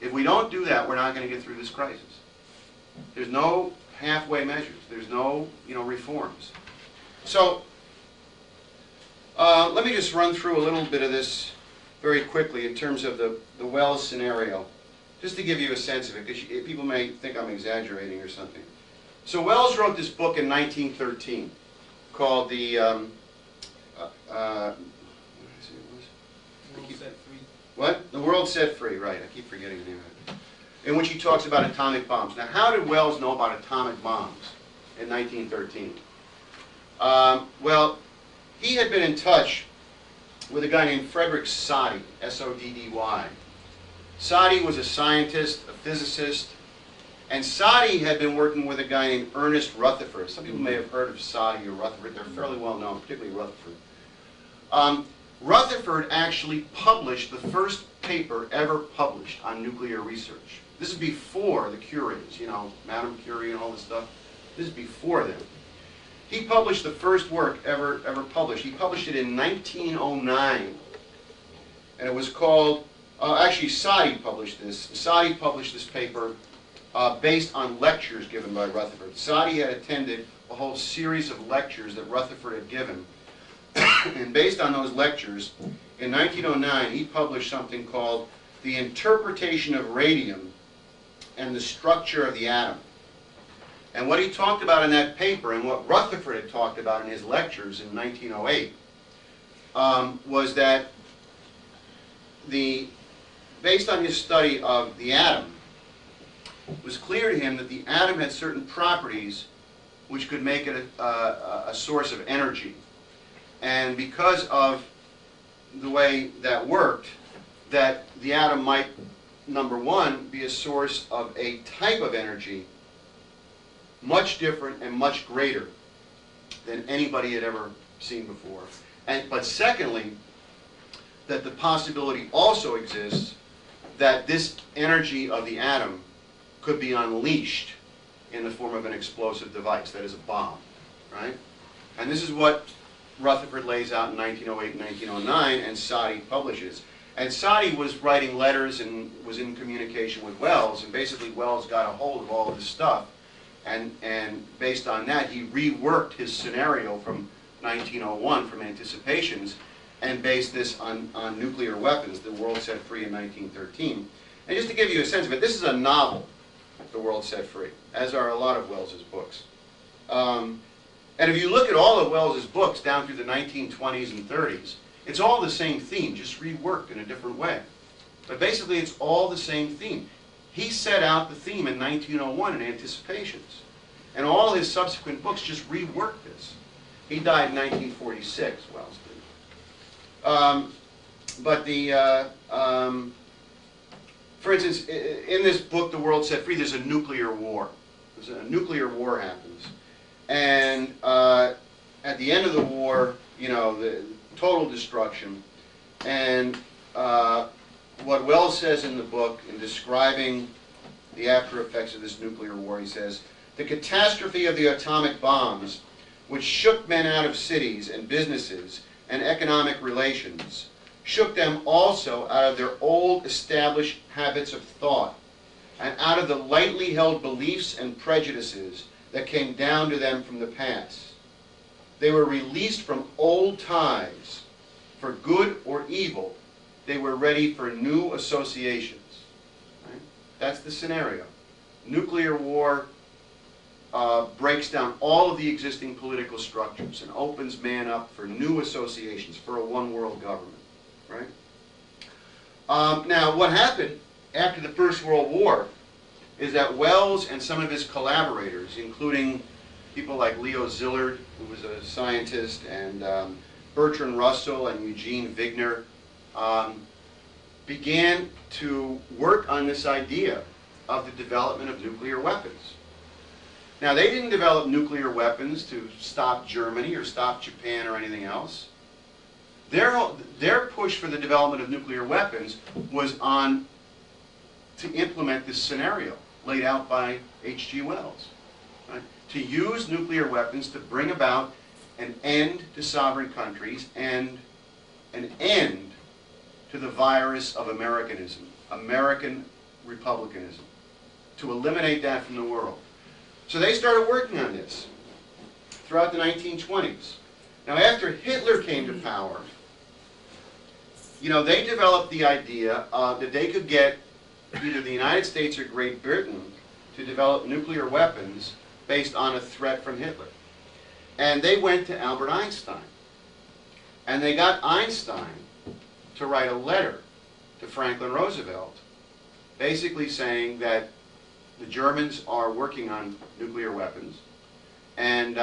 A: If we don't do that, we're not going to get through this crisis. There's no halfway measures. There's no, reforms. So, let me just run through a little bit of this very quickly in terms of the Wells scenario, just to give you a sense of it, because people may think I'm exaggerating or something. So Wells wrote this book in 1913. Called the What? The World Set Free, right. I keep forgetting the name of it. In which he talks about atomic bombs. Now, how did Wells know about atomic bombs in 1913? Well, he had been in touch with a guy named Frederick Soddy, S-O-D-D-Y. Soddy was a scientist, a physicist, and Soddy had been working with a guy named Ernest Rutherford. Some people may have heard of Soddy or Rutherford. They're fairly well known, particularly Rutherford. Rutherford actually published the first paper ever published on nuclear research. This is before the Curies, Madame Curie and all this stuff. This is before them. He published the first work ever published. He published it in 1909. And it was called, actually Soddy published this. Soddy published this paper based on lectures given by Rutherford. Soddy had attended a whole series of lectures that Rutherford had given And based on those lectures, in 1909 he published something called The Interpretation of Radium and the Structure of the Atom. And what he talked about in that paper, and what Rutherford had talked about in his lectures in 1908, was that based on his study of the atom, it was clear to him that the atom had certain properties which could make it a source of energy. And because of the way that worked, that the atom might, number one, be a source of a type of energy much different and much greater than anybody had ever seen before. But secondly, that the possibility also exists that this energy of the atom could be unleashed in the form of an explosive device, that is a bomb, right? And this is what Rutherford lays out in 1908 and 1909, and Soddy publishes. And Soddy was writing letters and was in communication with Wells, and basically Wells got a hold of all of this stuff, and based on that he reworked his scenario from 1901 from Anticipations, and based this on nuclear weapons, The World Set Free in 1913. And just to give you a sense of it, this is a novel, The World Set Free, as are a lot of Wells's books. And if you look at all of Wells's books down through the 1920s and 30s, it's all the same theme, just reworked in a different way. But basically it's all the same theme. He set out the theme in 1901 in Anticipations. And all his subsequent books just reworked this. He died in 1946, Wells did. For instance, in this book, The World Set Free, there's a nuclear war. A nuclear war happens. And at the end of the war, you know, the total destruction. And what Wells says in the book, in describing the after effects of this nuclear war, he says, "The catastrophe of the atomic bombs, which shook men out of cities and businesses and economic relations, shook them also out of their old established habits of thought, and out of the lightly held beliefs and prejudices that came down to them from the past. They were released from old ties. For good or evil, they were ready for new associations." Right? That's the scenario. Nuclear war breaks down all of the existing political structures and opens man up for new associations, for a one-world government. Right? Now, what happened after the First World War is that Wells and some of his collaborators, including people like Leo Szilard, who was a scientist, and Bertrand Russell and Eugene Wigner, began to work on this idea of the development of nuclear weapons. Now, they didn't develop nuclear weapons to stop Germany or stop Japan or anything else. Their push for the development of nuclear weapons was on to implement this scenario laid out by H.G. Wells. Right? To use nuclear weapons to bring about an end to sovereign countries and an end to the virus of Americanism, American republicanism, to eliminate that from the world. So they started working on this throughout the 1920s. Now, after Hitler came to power, you know, they developed the idea that they could get either the United States or Great Britain to develop nuclear weapons based on a threat from Hitler. And they went to Albert Einstein. And they got Einstein to write a letter to Franklin Roosevelt, basically saying that the Germans are working on nuclear weapons, and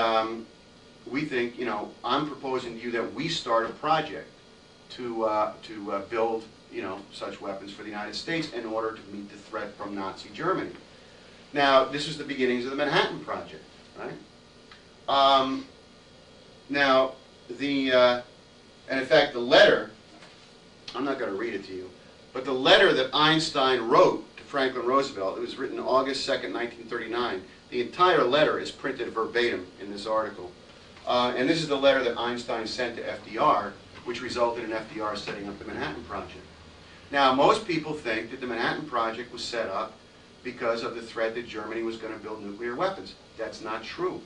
A: we think, you know, I'm proposing to you that we start a project to build, you know, such weapons for the United States in order to meet the threat from Nazi Germany. Now, this was the beginnings of the Manhattan Project, right? And in fact, the letter, I'm not going to read it to you, but the letter that Einstein wrote to Franklin Roosevelt, it was written August 2nd, 1939. The entire letter is printed verbatim in this article. And this is the letter that Einstein sent to FDR, which resulted in FDR setting up the Manhattan Project. Now, most people think that the Manhattan Project was set up because of the threat that Germany was going to build nuclear weapons. That's not true.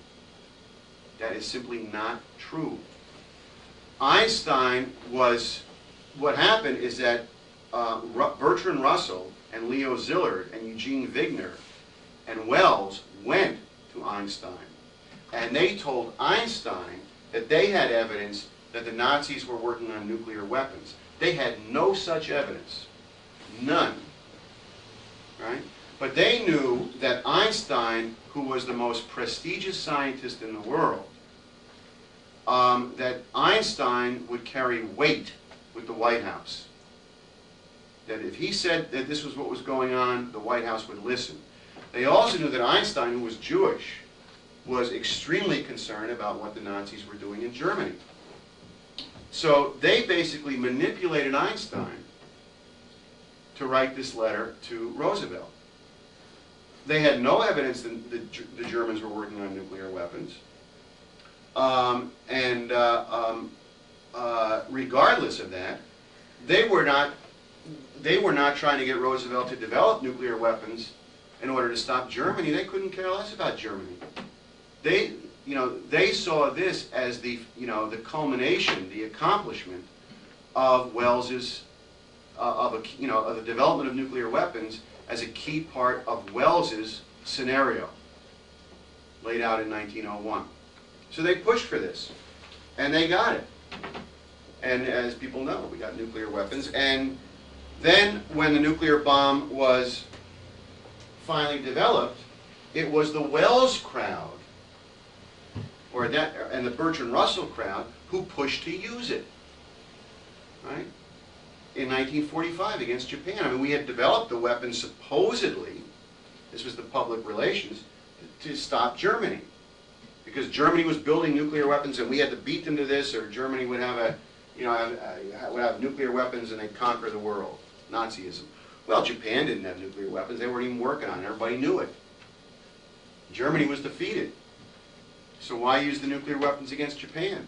A: That is simply not true. Einstein was, what happened is that Bertrand Russell and Leo Szilard and Eugene Wigner and Wells went to Einstein, and they told Einstein that they had evidence that the Nazis were working on nuclear weapons. They had no such evidence. None. Right? But they knew that Einstein, who was the most prestigious scientist in the world, that Einstein would carry weight with the White House. That if he said that this was what was going on, the White House would listen. They also knew that Einstein, who was Jewish, was extremely concerned about what the Nazis were doing in Germany. So they basically manipulated Einstein to write this letter to Roosevelt. They had no evidence that the Germans were working on nuclear weapons. Regardless of that, they were not trying to get Roosevelt to develop nuclear weapons in order to stop Germany. They couldn't care less about Germany. They saw this as the culmination, the accomplishment of Wells's of the development of nuclear weapons as a key part of Wells's scenario laid out in 1901. So they pushed for this, and they got it. And as people know, we got nuclear weapons. And then when the nuclear bomb was finally developed, it was the Wells crowd and the Bertrand Russell crowd who pushed to use it, right? In 1945 against Japan. I mean, we had developed the weapon supposedly, this was the public relations, to stop Germany. Because Germany was building nuclear weapons and we had to beat them to this, or Germany would have would have nuclear weapons and they'd conquer the world. Nazism. Well, Japan didn't have nuclear weapons. They weren't even working on it. Everybody knew it. Germany was defeated. So why use the nuclear weapons against Japan?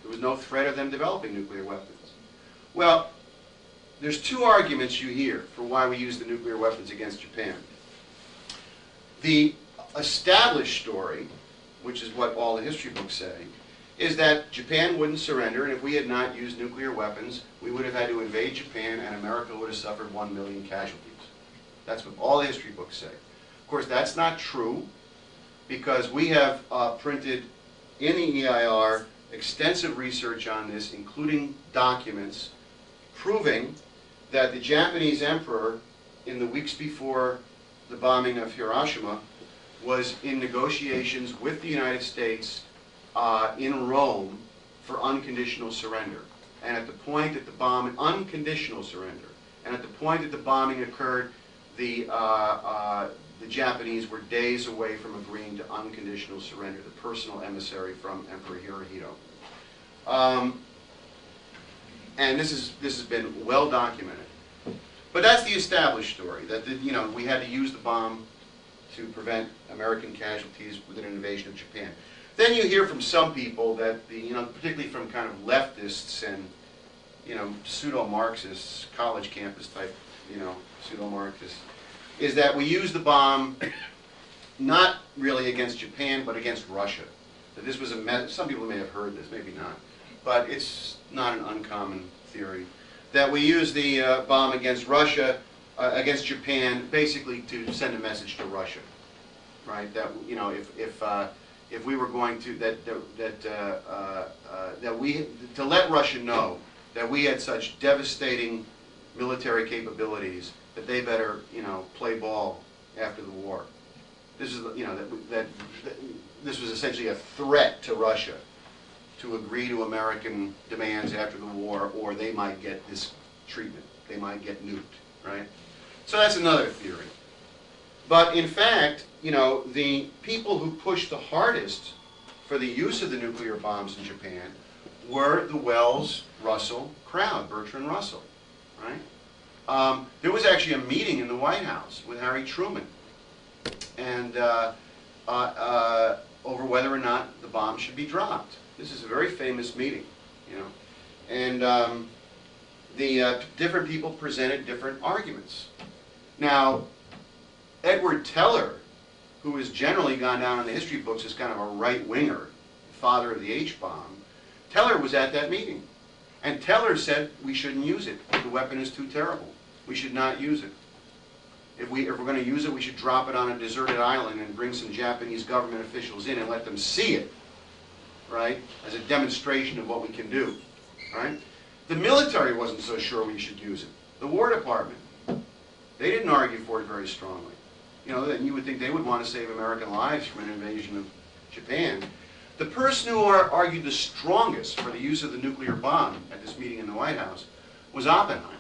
A: There was no threat of them developing nuclear weapons. Well, there's two arguments you hear for why we use the nuclear weapons against Japan. The established story, which is what all the history books say, is that Japan wouldn't surrender, and if we had not used nuclear weapons, we would have had to invade Japan, and America would have suffered 1 million casualties. That's what all the history books say. Of course, that's not true, because we have printed in the EIR extensive research on this, including documents proving that the Japanese emperor, in the weeks before the bombing of Hiroshima, was in negotiations with the United States in Rome for unconditional surrender. And at the point that the bombing, unconditional surrender, and at the point that the bombing occurred, the Japanese were days away from agreeing to unconditional surrender, the personal emissary from Emperor Hirohito. And this has been well documented. But that's the established story, that we had to use the bomb to prevent American casualties with an invasion of Japan. Then you hear from some people that particularly from kind of leftists and pseudo-Marxists, college campus type, pseudo-Marxists, is that we use the bomb not really against Japan but against Russia. That this was some people may have heard this, maybe not, but it's not an uncommon theory. That we use the bomb against Russia, against Japan, basically to send a message to Russia, right? That if we were going to to let Russia know that we had such devastating military capabilities that they better play ball after the war. This is that this was essentially a threat to Russia to agree to American demands after the war, or they might get this treatment. They might get nuked, right? So that's another theory. But in fact, the people who pushed the hardest for the use of the nuclear bombs in Japan were the Wells-Russell crowd, Bertrand Russell, right? There was actually a meeting in the White House with Harry Truman, and over whether or not the bomb should be dropped. This is a very famous meeting, and the different people presented different arguments. Now, Edward Teller, who has generally gone down in the history books as kind of a right-winger, father of the H-bomb, Teller was at that meeting. And Teller said we shouldn't use it. The weapon is too terrible. We should not use it. If we're going to use it, we should drop it on a deserted island and bring some Japanese government officials in and let them see it, right, as a demonstration of what we can do, right? The military wasn't so sure we should use it. The War Department, they didn't argue for it very strongly. You know, then you would think they would want to save American lives from an invasion of Japan. The person who argued the strongest for the use of the nuclear bomb at this meeting in the White House was Oppenheimer,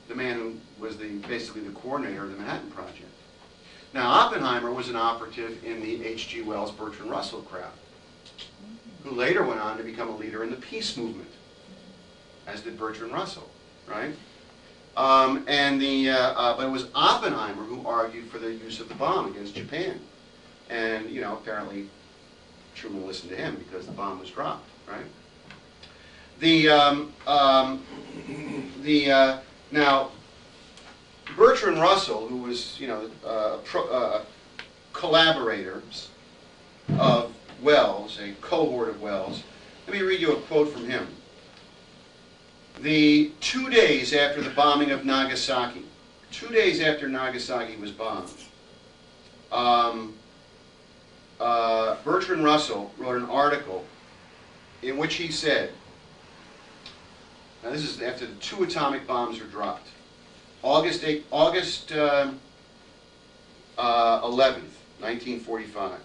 A: the man who was basically the coordinator of the Manhattan Project. Now, Oppenheimer was an operative in the H.G. Wells Bertrand Russell crowd, who later went on to become a leader in the peace movement, as did Bertrand Russell, right? But it was Oppenheimer who argued for the use of the bomb against Japan. And, you know, apparently Truman listened to him because the bomb was dropped, right? Now, Bertrand Russell, who was, you know, collaborators of Wells, a cohort of Wells, let me read you a quote from him. The 2 days after the bombing of Nagasaki, 2 days after Nagasaki was bombed, Bertrand Russell wrote an article in which he said, now this is after the 2 atomic bombs were dropped, August 11th, 1945.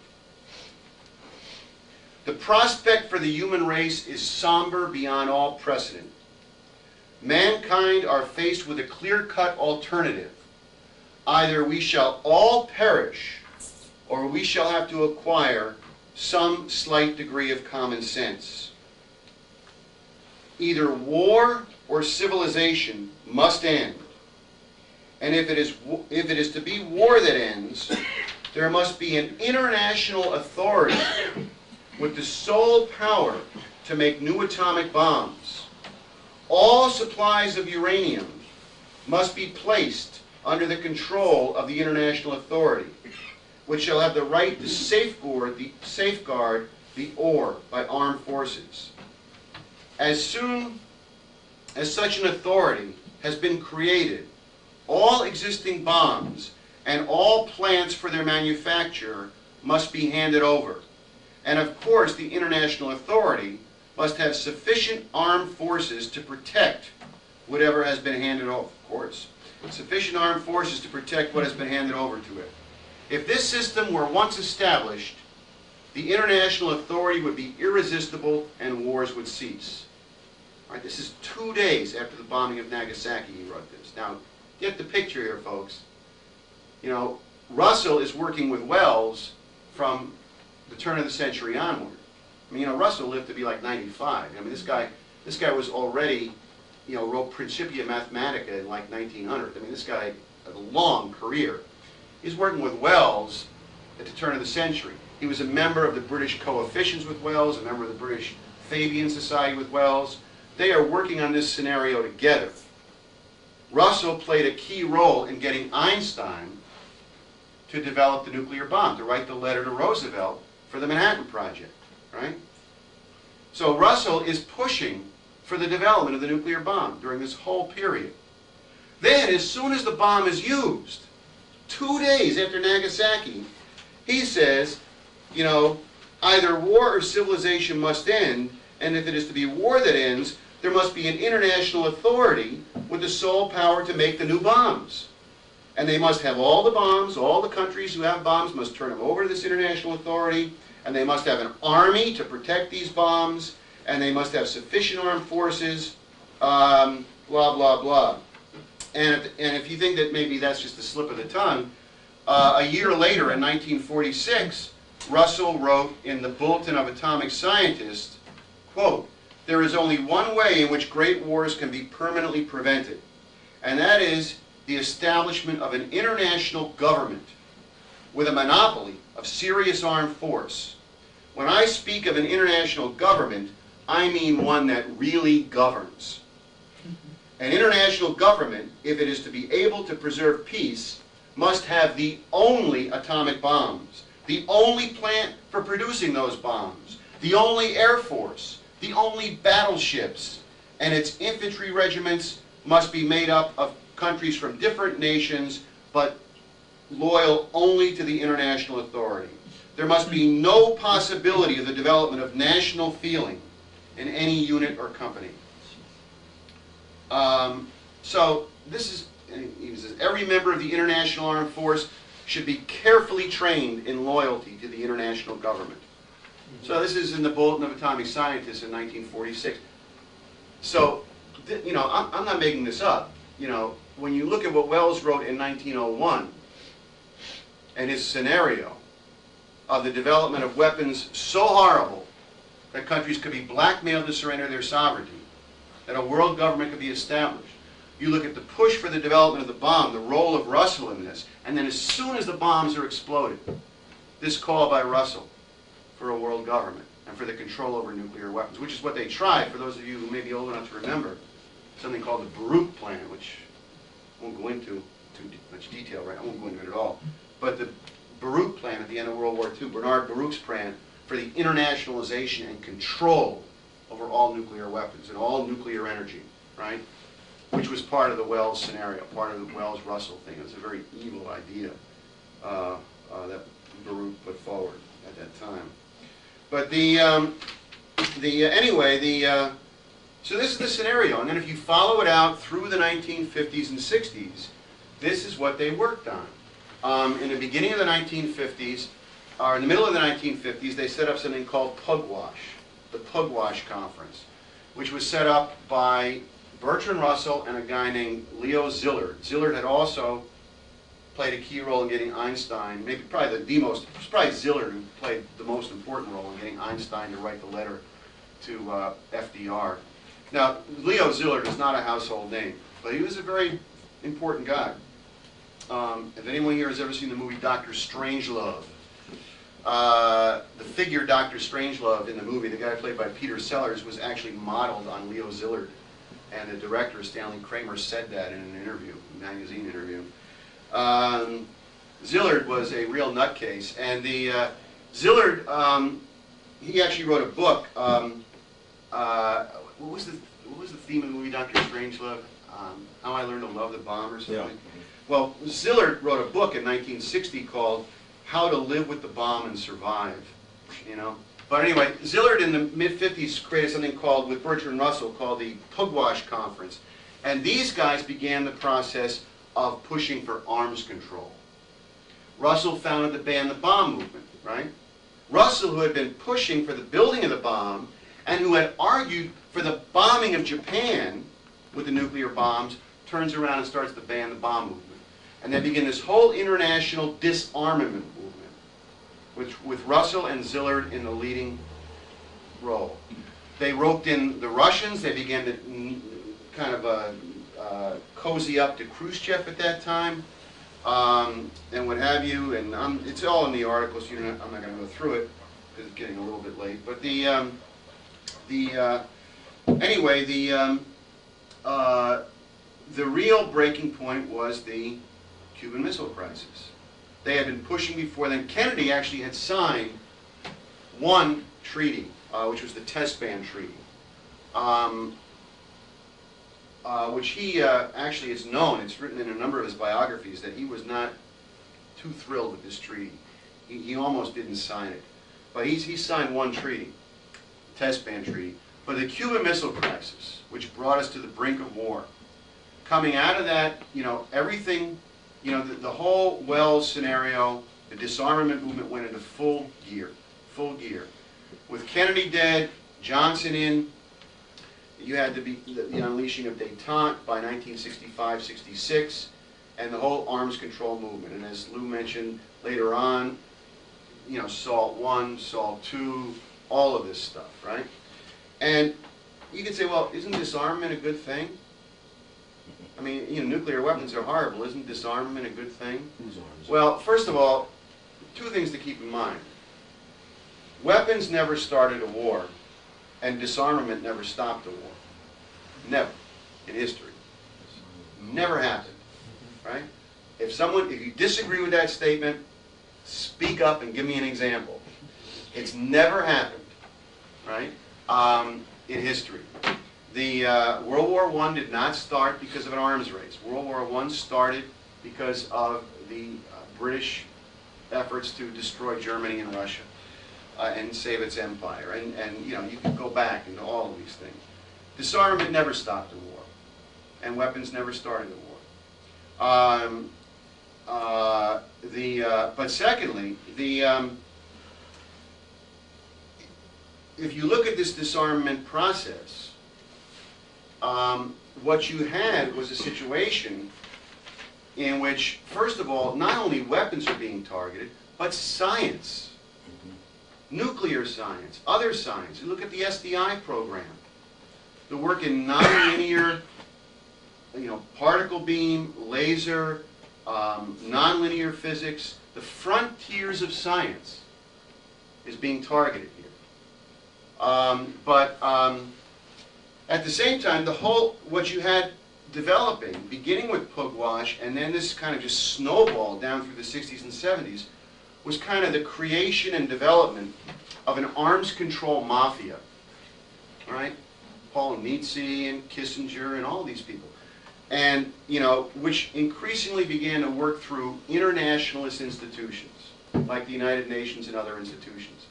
A: The prospect for the human race is somber beyond all precedent. Mankind are faced with a clear-cut alternative. Either we shall all perish, or we shall have to acquire some slight degree of common sense. Either war or civilization must end. And if it is to be war that ends, there must be an international authority with the sole power to make new atomic bombs. All supplies of uranium must be placed under the control of the international authority, which shall have the right to safeguard the ore by armed forces. As soon as such an authority has been created, all existing bombs and all plants for their manufacture must be handed over. And of course, the international authority must have sufficient armed forces to protect whatever has been handed over. Of course, sufficient armed forces to protect what has been handed over to it. If this system were once established, the international authority would be irresistible and wars would cease. All right, this is 2 days after the bombing of Nagasaki he wrote this. Now, get the picture here, folks. You know, Russell is working with Wells from the turn of the century onward. I mean, you know, Russell lived to be like 95. I mean, this guy was already, you know, wrote Principia Mathematica in like 1900. I mean, this guy had a long career. He's working with Wells at the turn of the century. He was a member of the British Coefficients with Wells, a member of the British Fabian Society with Wells. They are working on this scenario together. Russell played a key role in getting Einstein to develop the nuclear bomb, to write the letter to Roosevelt for the Manhattan Project, right? So Russell is pushing for the development of the nuclear bomb during this whole period. Then, as soon as the bomb is used, 2 days after Nagasaki, he says, you know, either war or civilization must end, and if it is to be war that ends, there must be an international authority with the sole power to make the new bombs. And they must have all the bombs, all the countries who have bombs must turn them over to this international authority, and they must have an army to protect these bombs, and they must have sufficient armed forces, blah, blah, blah. And if you think that maybe that's just a slip of the tongue, a year later in 1946, Russell wrote in the Bulletin of Atomic Scientists, quote, "There is only one way in which great wars can be permanently prevented, and that is the establishment of an international government with a monopoly of serious armed force. When I speak of an international government, I mean one that really governs. An international government, if it is to be able to preserve peace, must have the only atomic bombs, the only plant for producing those bombs, the only air force, the only battleships and its infantry regiments must be made up of countries from different nations, but loyal only to the international authority. There must be no possibility of the development of national feeling in any unit or company. So this is, he says, every member of the International Armed Force should be carefully trained in loyalty to the international government. So this is in the Bulletin of Atomic Scientists in 1946. So, you know, I'm not making this up. You know, when you look at what Wells wrote in 1901 and his scenario of the development of weapons so horrible that countries could be blackmailed to surrender their sovereignty, that a world government could be established. You look at the push for the development of the bomb, the role of Russell in this, and then as soon as the bombs are exploded, this call by Russell for a world government and for the control over nuclear weapons, which is what they tried, for those of you who may be old enough to remember, something called the Baruch Plan, which I won't go into too much detail, right? I won't go into it at all. But the Baruch Plan at the end of World War II, Bernard Baruch's plan for the internationalization and control over all nuclear weapons and all nuclear energy, right? Which was part of the Wells scenario, part of the Wells-Russell thing. It was a very evil idea that Baruch put forward at that time. But so this is the scenario, and then if you follow it out through the 1950s and 60s, this is what they worked on. In the beginning of the 1950s, or in the middle of the 1950s, they set up something called Pugwash, the Pugwash Conference, which was set up by Bertrand Russell and a guy named Leo Szilard. Szilard had also played a key role in getting Einstein, maybe probably it was probably Szilard who played the most important role in getting Einstein to write the letter to FDR. Now, Leo Szilard is not a household name, but he was a very important guy. If anyone here has ever seen the movie Dr. Strangelove, the figure Dr. Strangelove in the movie, the guy played by Peter Sellers, was actually modeled on Leo Szilard. And the director, Stanley Kramer, said that in an interview, a magazine interview. Szilard was a real nutcase, and Szilard, he actually wrote a book. What was the theme of the movie Dr. Strangelove? How I Learned to Love the Bomb or something? Yeah. Well, Szilard wrote a book in 1960 called How to Live with the Bomb and Survive, you know. But anyway, Szilard in the mid-50s created something called, with Bertrand Russell, called the Pugwash Conference. And these guys began the process of pushing for arms control. Russell founded the Ban the Bomb movement, right? Russell, who had been pushing for the building of the bomb and who had argued for the bombing of Japan with the nuclear bombs, turns around and starts the Ban the Bomb movement. And they begin this whole international disarmament movement, with Russell and Szilard in the leading role. They roped in the Russians. They began to kind of cozy up to Khrushchev at that time, and what have you. And it's all in the article, so I'm not going to go through it because it's getting a little bit late. But anyway, the real breaking point was the Cuban Missile Crisis. They had been pushing before then. Kennedy actually had signed one treaty, which was the Test Ban Treaty, which he actually is known, it's written in a number of his biographies, that he was not too thrilled with this treaty. He almost didn't sign it. But he signed one treaty, Test Ban Treaty. But the Cuban Missile Crisis, which brought us to the brink of war, coming out of that, you know, everything, you know, the whole Wells scenario, the disarmament movement went into full gear. With Kennedy dead, Johnson in, you had to be the unleashing of détente by 1965-66, and the whole arms control movement. And as Lou mentioned later on, you know, SALT I, SALT II, all of this stuff, right? And you could say, well, isn't disarmament a good thing? I mean, you know, nuclear weapons are horrible. Isn't disarmament a good thing? Well, first of all, two things to keep in mind. Weapons never started a war, and disarmament never stopped a war. Never in history. Never happened, right? If you disagree with that statement, speak up and give me an example. It's never happened, right? in history. The World War I did not start because of an arms race. World War I started because of the British efforts to destroy Germany and Russia and save its empire. And you know, you could go back into all of these things. Disarmament never stopped a war, and weapons never started a war. But secondly, if you look at this disarmament process, what you had was a situation in which, first of all, not only weapons are being targeted, but science, nuclear science, other science. You look at the SDI program, the work in nonlinear, you know, particle beam, laser, nonlinear physics. The frontiers of science is being targeted here. At the same time, what you had developing, beginning with Pugwash, and then this kind of just snowballed down through the 60s and 70s, was kind of the creation and development of an arms control mafia, right? Paul Nietzsche and Kissinger and all these people. And, you know, which increasingly began to work through internationalist institutions, like the United Nations and other institutions,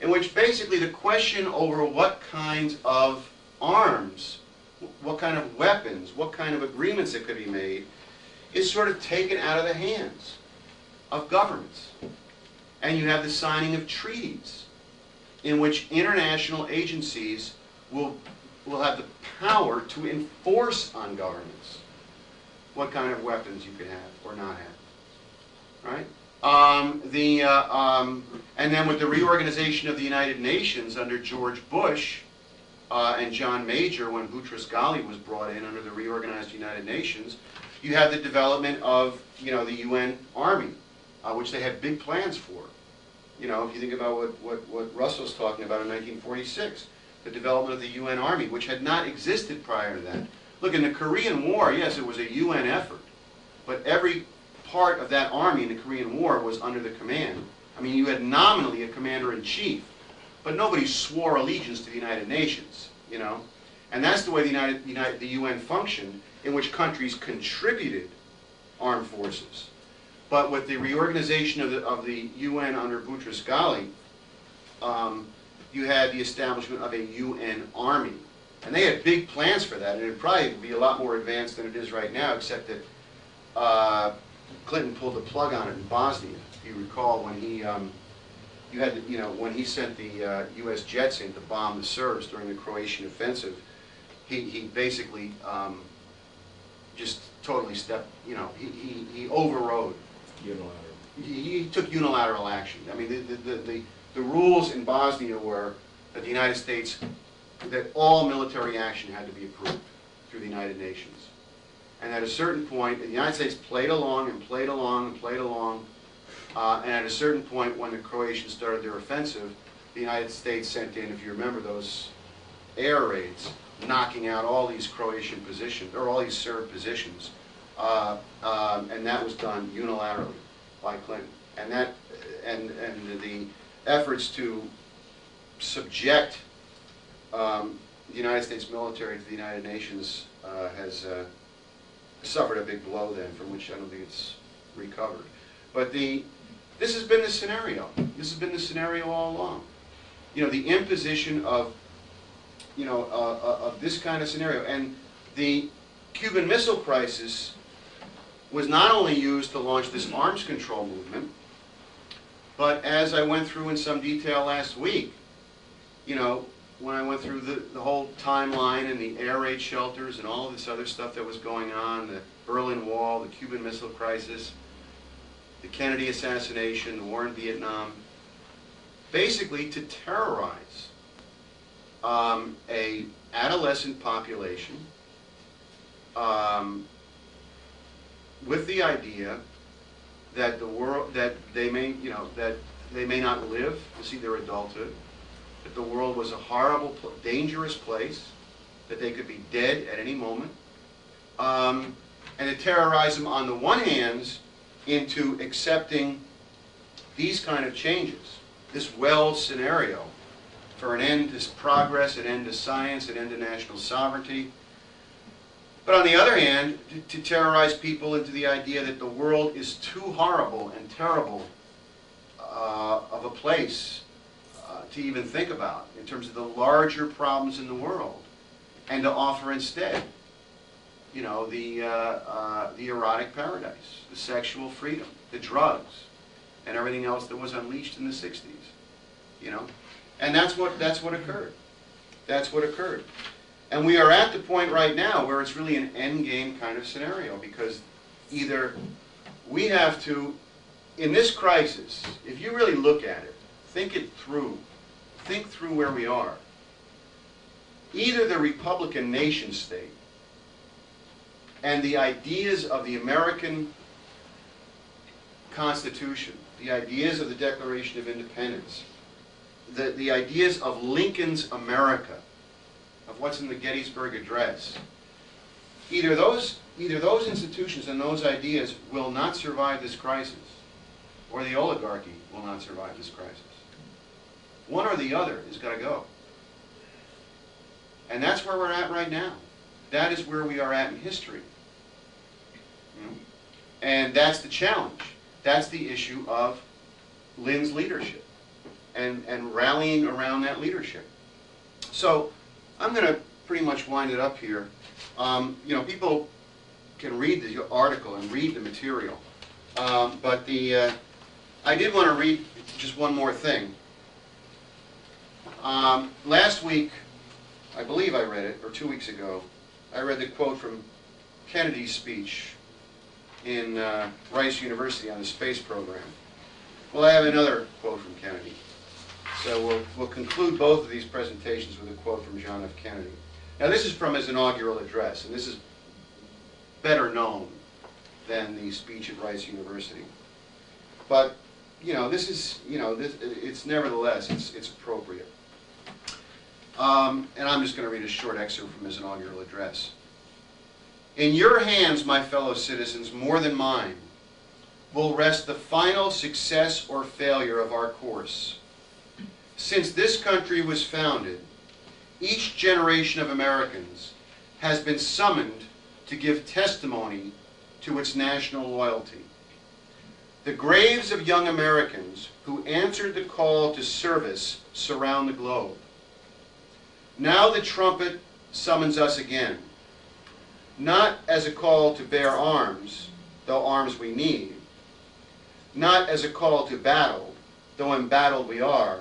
A: in which basically the question over what kinds of arms, what kind of weapons, what kind of agreements that could be made, is sort of taken out of the hands of governments. And you have the signing of treaties in which international agencies will have the power to enforce on governments what kind of weapons you can have or not have, right? And then with the reorganization of the United Nations under George Bush and John Major, when Boutros Ghali was brought in under the reorganized United Nations, you had the development of, you know, the UN Army, which they had big plans for. You know, if you think about what Russell's talking about in 1946, the development of the UN Army, which had not existed prior to that. Look, in the Korean War, yes, it was a UN effort, but every part of that army in the Korean War was under the command. I mean, you had nominally a commander-in-chief, but nobody swore allegiance to the United Nations, you know? And that's the way the UN functioned, in which countries contributed armed forces. But with the reorganization of the UN under Boutros Ghali, you had the establishment of a UN Army. And they had big plans for that, and it would probably be a lot more advanced than it is right now, except that Clinton pulled the plug on it in Bosnia. If you recall, when he when he sent the U.S. jets in to bomb the Serbs during the Croatian offensive, he basically just totally stepped, you know, he overrode.
B: Unilateral.
A: He took unilateral action. I mean, the rules in Bosnia were that the United States, that all military action had to be approved through the United Nations. And at a certain point, the United States played along and played along and played along. And at a certain point, when the Croatians started their offensive, the United States sent in, if you remember, those air raids, knocking out all these Croatian positions, or all these Serb positions. And that was done unilaterally by Clinton. And the efforts to subject the United States military to the United Nations has suffered a big blow then, from which I don't think it's recovered. But this has been the scenario. This has been the scenario all along. You know, the imposition of, you know, of this kind of scenario. And the Cuban Missile Crisis was not only used to launch this arms control movement, but as I went through in some detail last week, you know, when I went through the whole timeline and the air raid shelters and all of this other stuff that was going on, the Berlin Wall, the Cuban Missile Crisis, the Kennedy assassination, the war in Vietnam, basically to terrorize a adolescent population with the idea that the world, that they may, you know, that they may not live to see their adulthood, that the world was a horrible, dangerous place, that they could be dead at any moment, and to terrorize them on the one hand into accepting these kind of changes, this Wells scenario, for an end to progress, an end to science, an end to national sovereignty. But on the other hand, to terrorize people into the idea that the world is too horrible and terrible of a place to even think about in terms of the larger problems in the world, and to offer instead, you know, the erotic paradise, the sexual freedom, the drugs, and everything else that was unleashed in the 60s, you know, and that's what occurred. That's what occurred. And we are at the point right now where it's really an end game kind of scenario, because either we have to, in this crisis, if you really look at it, think it through, think through where we are. Either the Republican nation state and the ideas of the American Constitution, the ideas of the Declaration of Independence, the ideas of Lincoln's America, of what's in the Gettysburg Address, either those institutions and those ideas will not survive this crisis, or the oligarchy will not survive this crisis. One or the other is going to go. And that's where we're at right now. That is where we are at in history. You know? And that's the challenge. That's the issue of Lynn's leadership and rallying around that leadership. So I'm going to pretty much wind it up here. You know, people can read the article and read the material. But I did want to read just one more thing. Last week, I believe I read it, or 2 weeks ago, I read the quote from Kennedy's speech in Rice University on the space program. Well, I have another quote from Kennedy. So we'll conclude both of these presentations with a quote from John F. Kennedy. Now, this is from his inaugural address, and this is better known than the speech at Rice University. But, you know, this is, you know, it's nevertheless, it's appropriate. And I'm just going to read a short excerpt from his inaugural address. In your hands, my fellow citizens, more than mine, will rest the final success or failure of our course. Since this country was founded, each generation of Americans has been summoned to give testimony to its national loyalty. The graves of young Americans who answered the call to service surround the globe. Now the trumpet summons us again, not as a call to bear arms, though arms we need, not as a call to battle, though embattled we are,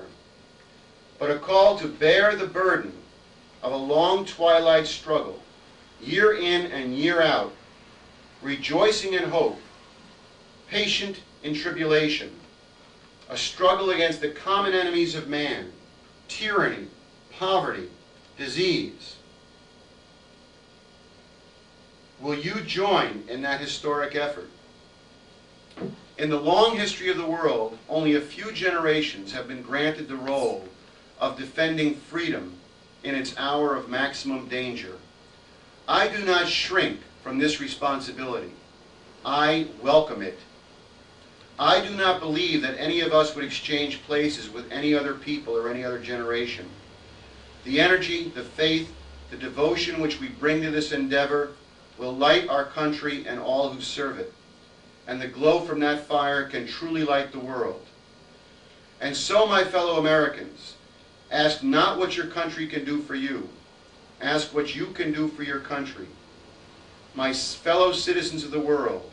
A: but a call to bear the burden of a long twilight struggle, year in and year out, rejoicing in hope, patient in tribulation, a struggle against the common enemies of man, tyranny, poverty, disease. Will you join in that historic effort? In the long history of the world, only a few generations have been granted the role of defending freedom in its hour of maximum danger. I do not shrink from this responsibility. I welcome it. I do not believe that any of us would exchange places with any other people or any other generation. The energy, the faith, the devotion which we bring to this endeavor will light our country and all who serve it. And the glow from that fire can truly light the world. And so, my fellow Americans, ask not what your country can do for you. Ask what you can do for your country. My fellow citizens of the world,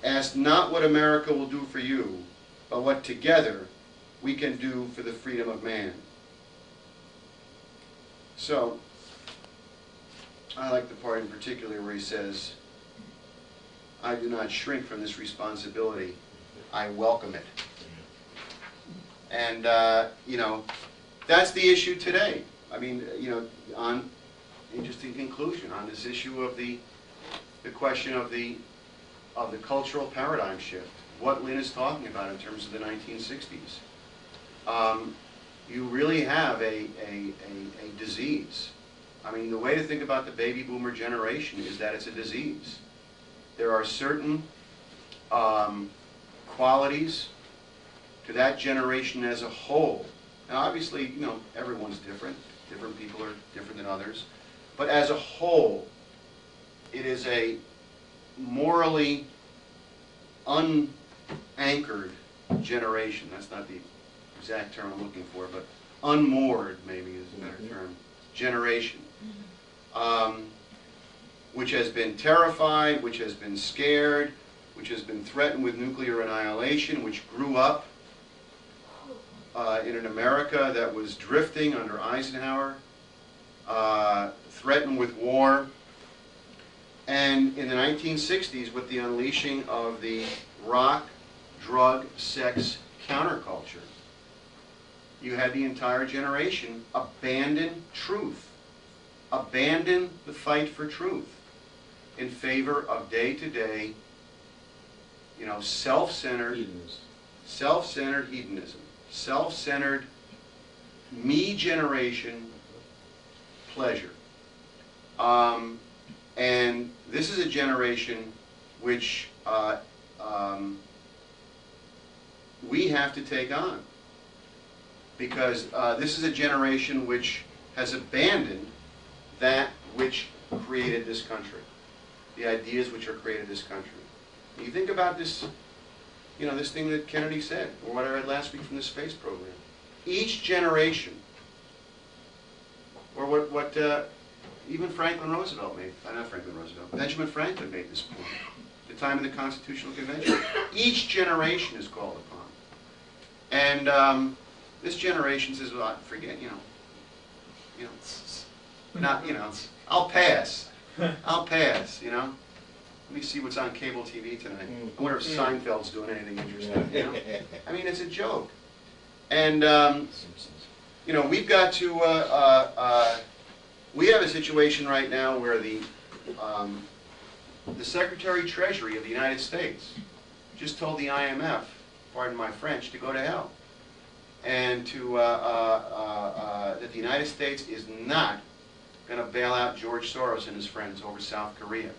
A: ask not what America will do for you, but what together we can do for the freedom of man. So, I like the part in particular where he says, I do not shrink from this responsibility. I welcome it. And, you know, that's the issue today. I mean, you know, on interesting conclusion on this issue of the question of the cultural paradigm shift, what Lynn is talking about in terms of the 1960s. You really have a disease. I mean, the way to think about the baby boomer generation is that it's a disease. There are certain qualities to that generation as a whole Now, obviously, you know, everyone's different. Different people are different than others. But as a whole, it is a morally unanchored generation. That's not the exact term I'm looking for, but unmoored maybe is a better term. Generation. Which has been terrified, which has been scared, which has been threatened with nuclear annihilation, which grew up in an America that was drifting under Eisenhower, threatened with war, and in the 1960s with the unleashing of the rock, drug, sex counterculture, you had the entire generation abandon truth, abandon the fight for truth in favor of day-to-day, you know, self-centered hedonism, self-centered me generation pleasure. And this is a generation which we have to take on, because this is a generation which has abandoned that which created this country, the ideas which are created this country. You think about this, you know, this thing that Kennedy said, or what I read last week from the space program. Each generation, or what even Franklin Roosevelt made, not Franklin Roosevelt, Benjamin Franklin made this point at the time of the Constitutional Convention. Each generation is called upon. And this generation says, well, forget, not, I'll pass. I'll pass, you know. Let me see what's on cable TV tonight. I wonder if Seinfeld's doing anything interesting, you know. I mean, it's a joke. And, you know, we've got to, we have a situation right now where the Secretary Treasury of the United States just told the IMF, pardon my French, to go to hell. And to, that the United States is not going to bail out George Soros and his friends over South Korea.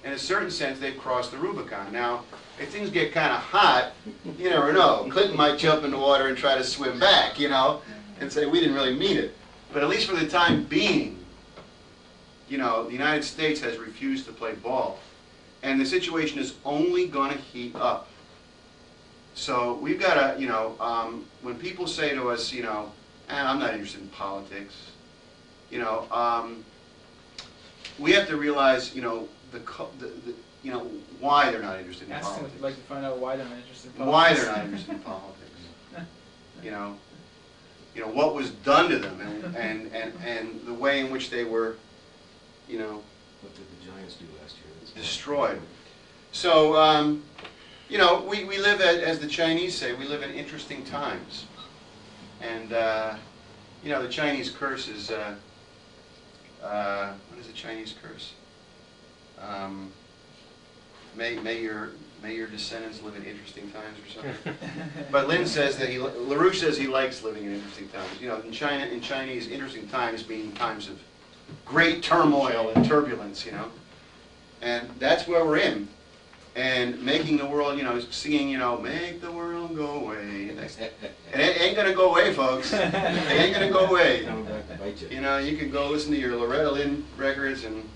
A: In a certain sense, they've crossed the Rubicon. Now, if things get kind of hot, you never know. Clinton might jump in the water and try to swim back, you know, and say, we didn't really mean it. But at least for the time being, you know, the United States has refused to play ball. And the situation is only going to heat up. So we've got to, you know, when people say to us, you know, I'm not interested in politics, you know, we have to realize, you know, you know, why they're not interested in politics.
C: I'd like to find out why they're not interested in politics.
A: Why they're not interested in politics. You know, what was done to them, and the way in which they were, you know,
B: what did the Giants do last year?
A: Destroyed. So, you know, we live, as the Chinese say, we live in interesting times. And, you know, the Chinese curse is, what is the Chinese curse? May your descendants live in interesting times or something. But Lin says that LaRouche says he likes living in interesting times. You know, in Chinese, interesting times mean times of great turmoil and turbulence, you know. And that's where we're in. And making the world, you know, singing, you know, make the world go away. And it ain't going to go away, folks. It ain't going to go away. You know, you can go listen to your Loretta Lynn records and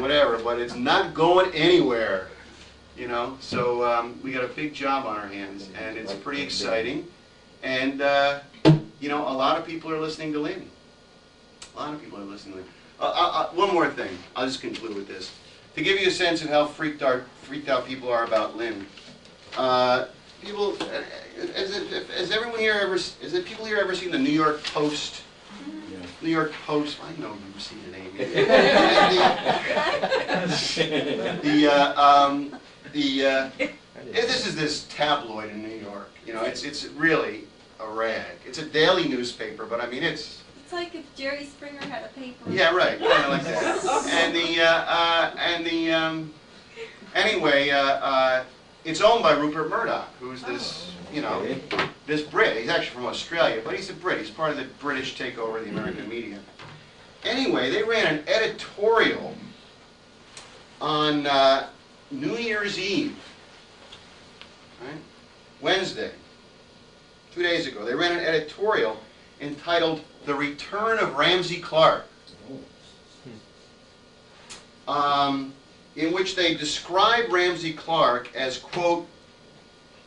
A: whatever, but it's not going anywhere, you know. So we got a big job on our hands, and it's pretty exciting. And, you know, a lot of people are listening to Lynn. A lot of people are listening to Lynn. One more thing. I'll just conclude with this. To give you a sense of how freaked out people are about Lynn, people, has everyone here ever, has people here ever seen the New York Post? Yeah. New York Post, I know you've seen the name. This is this tabloid in New York. You know, it's really a rag. It's a daily newspaper, but I mean it's.
D: It's like if Jerry Springer had a paper.
A: Yeah, right. Kind of like that. Anyway, it's owned by Rupert Murdoch, who's this, you know, this Brit. He's actually from Australia, but he's a Brit. He's part of the British takeover of the American media. Anyway, they ran an editorial on New Year's Eve, right? Wednesday, 2 days ago. They ran an editorial entitled "The Return of Ramsey Clark," in which they describe Ramsey Clark as, quote,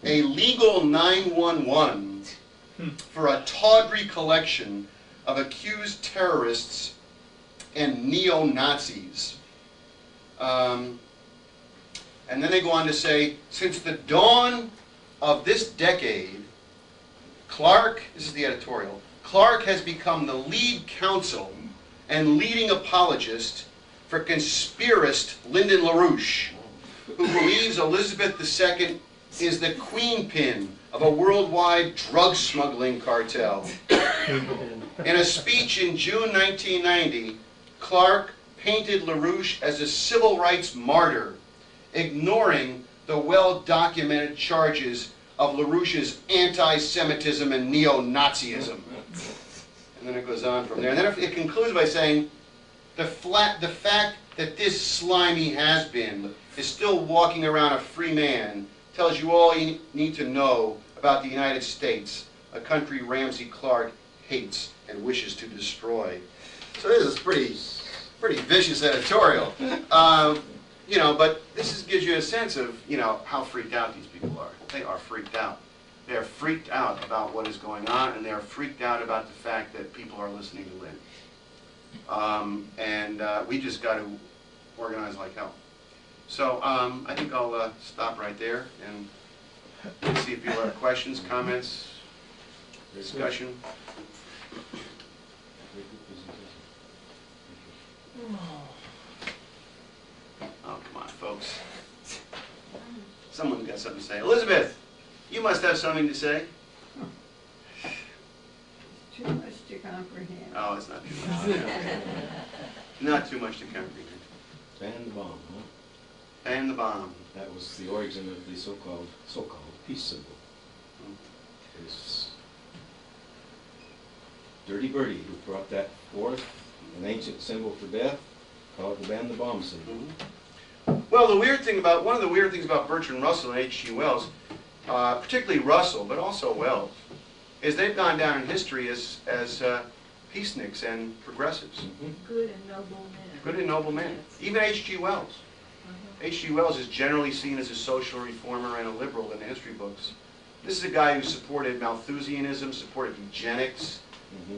A: a legal 911 for a tawdry collection of accused terrorists and neo-Nazis. And then they go on to say, since the dawn of this decade, Clark, this is the editorial, Clark has become the lead counsel and leading apologist for conspiracist Lyndon LaRouche, who believes Elizabeth II is the queen pin of a worldwide drug smuggling cartel. In a speech in June 1990, Clark painted LaRouche as a civil rights martyr, ignoring the well-documented charges of LaRouche's anti-Semitism and neo-Nazism. And then it goes on from there. And then it concludes by saying, the fact that this slimy has-been is still walking around a free man tells you all you need to know about the United States, a country Ramsey Clark hates and wishes to destroy. So this is pretty vicious editorial. You know, but this gives you a sense of, you know, how freaked out these people are. They are freaked out. They are freaked out about what is going on, and they are freaked out about the fact that people are listening to Lynn. We just got to organize like hell. So I think I'll stop right there and see if people have questions, comments, discussion. Oh, come on, folks. Someone's got something to say. Elizabeth, you must have something to say.
D: Too much to comprehend.
A: Oh, it's not too much. Not too much to comprehend.
B: Ban the bomb, huh?
A: Ban the bomb.
B: That was the origin of the so-called peace symbol. It's Dirty Birdie who brought that forth, an ancient symbol for death, called the ban the bomb symbol.
A: Well, one of the weird things about Bertrand Russell and H.G. Wells, particularly Russell, but also Wells, is they've gone down in history as peaceniks and progressives.
D: Good and noble men.
A: Good and noble men. Even H.G. Wells. H.G. Wells is generally seen as a social reformer and a liberal in the history books. This is a guy who supported Malthusianism, supported eugenics,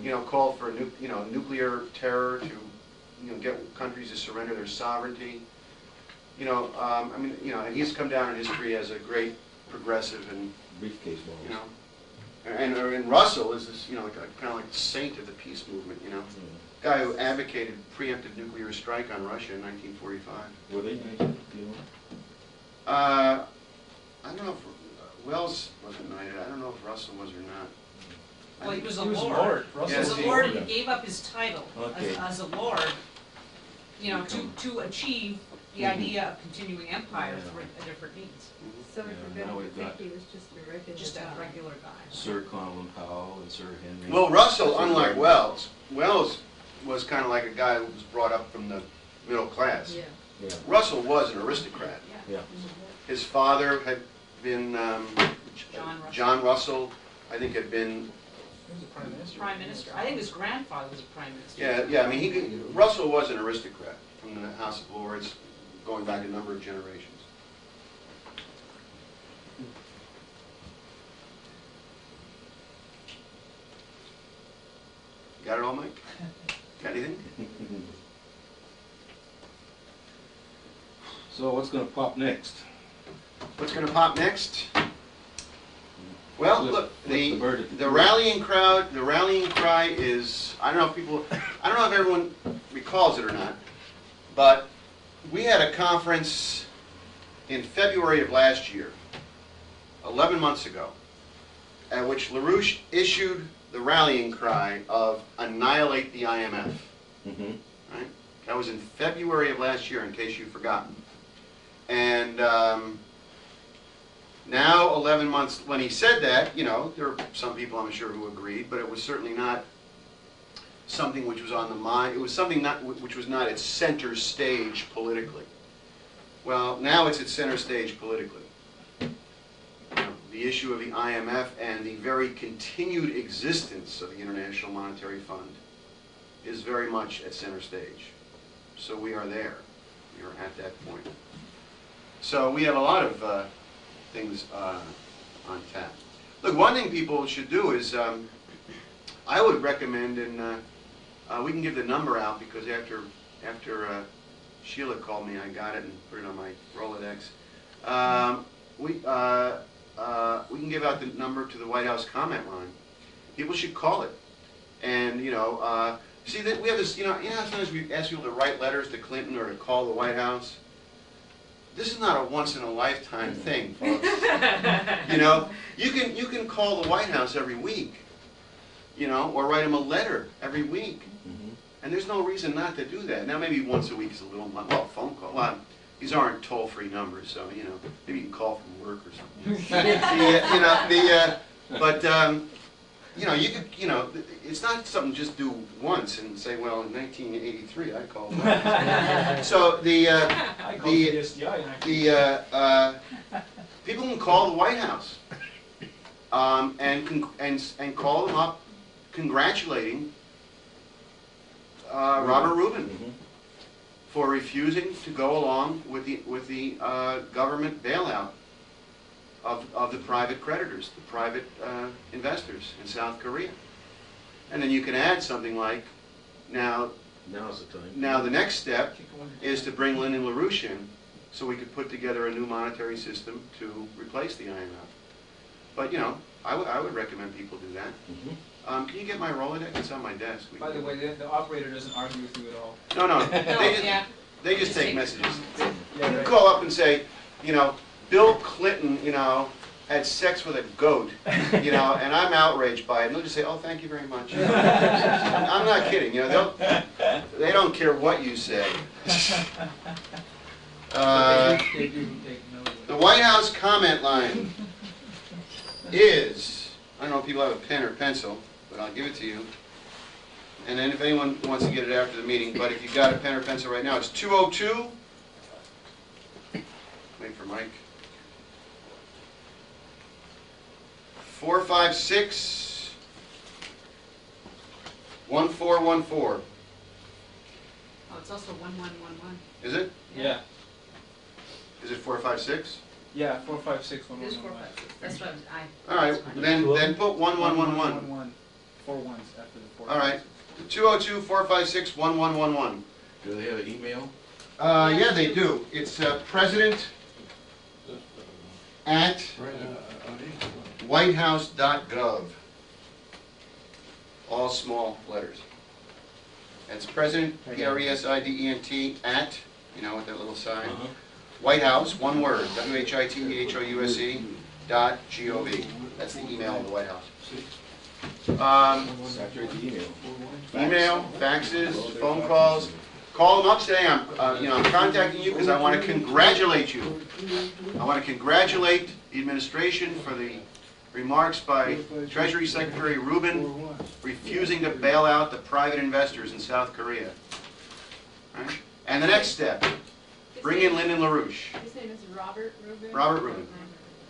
A: you know, called for nuclear terror to get countries to surrender their sovereignty. You know, and he's come down in history as a great progressive and
B: Briefcase balls.
A: you know, and Russell is this kind of like the saint of the peace movement. You know, guy who advocated preemptive nuclear strike on Russia in 1945.
B: Were they knighted, do you know?
A: I don't know if Wells wasn't knighted. I don't know if Russell was or not.
E: Well, he was a
C: He was a
E: lord.
C: lord.
E: He
C: Russell
E: was
A: Yes,
E: a
A: he-
E: lord, and he gave up his title
B: Okay.
E: as a lord, to achieve the idea of continuing empire through a different means.
D: So if
B: Yeah,
D: you're
B: now
D: going to
B: we've got
D: think he was just a regular
E: Just a
D: guy.
E: regular guy.
B: Sir Colin Powell and Sir Henry.
A: Well, Russell, unlike Wells was kind of like a guy who was brought up from the middle class.
D: Yeah.
B: Yeah,
A: Russell was an aristocrat.
B: yeah.
A: His father had been John Russell. I think had been
C: He was a prime minister.
E: Prime minister. I think his grandfather was a prime minister.
A: yeah. I mean, Russell was an aristocrat from the House of Lords, going back a number of generations. Got it all, Mike? Got anything?
B: So what's going to pop next?
A: What's going to pop next? Well, look,
B: the bird at the
A: the
B: tree.
A: rallying crowd, the rallying cry is, I don't know if everyone recalls it or not, but we had a conference in February of last year, 11 months ago, at which LaRouche issued the rallying cry of annihilate the IMF. Right? That was in February of last year, in case you've forgotten. And now, 11 months, when he said that, there were some people, I'm sure, who agreed, but it was certainly not something which was on the mind. It was something which was not at center stage politically. Well, now it's at center stage politically. the issue of the IMF and the very continued existence of the International Monetary Fund is very much at center stage. So we are there. We are at that point. So we have a lot of things on tap. Look, one thing people should do is, I would recommend, and we can give the number out because after Sheila called me, I got it and put it on my Rolodex. We can give out the number to the White House comment line. People should call it. And, see that we have this, sometimes we ask people to write letters to Clinton or to call the White House. This is not a once-in-a-lifetime thing, folks. You can call the White House every week, or write them a letter every week. And there's no reason not to do that. Now, maybe once a week is a little, well, phone call. Well, these aren't toll-free numbers, so, maybe you can call from work or something. It's not something to just do once and say, well, in 1983 I called. So
C: I called the SDI.
A: people can call the White House and call them up congratulating Robert Rubin for refusing to go along with the government bailout of the private creditors, the private investors in South Korea. And then you can add something like, now's the time. Now the next step is to bring Lyndon LaRouche in so we could put together a new monetary system to replace the IMF. But, I would recommend people do that. Can you get my Rolodex? It's on my desk.
C: By the way, the operator doesn't argue with you at all.
A: No.
E: No,
A: They just take messages.
C: Yeah,
A: You
C: right.
A: call up and say, Bill Clinton, had sex with a goat, and I'm outraged by it. And they'll just say, oh, thank you very much. I'm not kidding. They don't care what you say.
C: They do take note.
A: The White House comment line is, I don't know if people have a pen or pencil, but I'll give it to you. And then if anyone wants to get it after the meeting, but if you've got a pen or pencil right now, it's 202. Wait for Mike. 456 1414.
E: Oh, it's also 1111.
A: Is it?
C: Yeah.
A: Is it 456?
C: Yeah, 456
E: It is 456. That's what
A: All right, then put 1111.
C: 4 ones after the 4.
A: All right, 202 456 1111.
B: Do they have an email?
A: Yeah, they do. It's president at whitehouse.gov. All small letters. That's president, President, at, with that little sign, White House, one word, WHITEHOUSE .gov. That's the email of the White House.
B: Saturate the email.
A: Email, faxes, phone calls. Call them up, say, I'm contacting you because I want to congratulate you. I want to congratulate the administration for the remarks by Treasury Secretary Rubin refusing to bail out the private investors in South Korea. Right? And the next step, bring in Lyndon LaRouche.
D: His name is Robert Rubin?
A: Robert Rubin.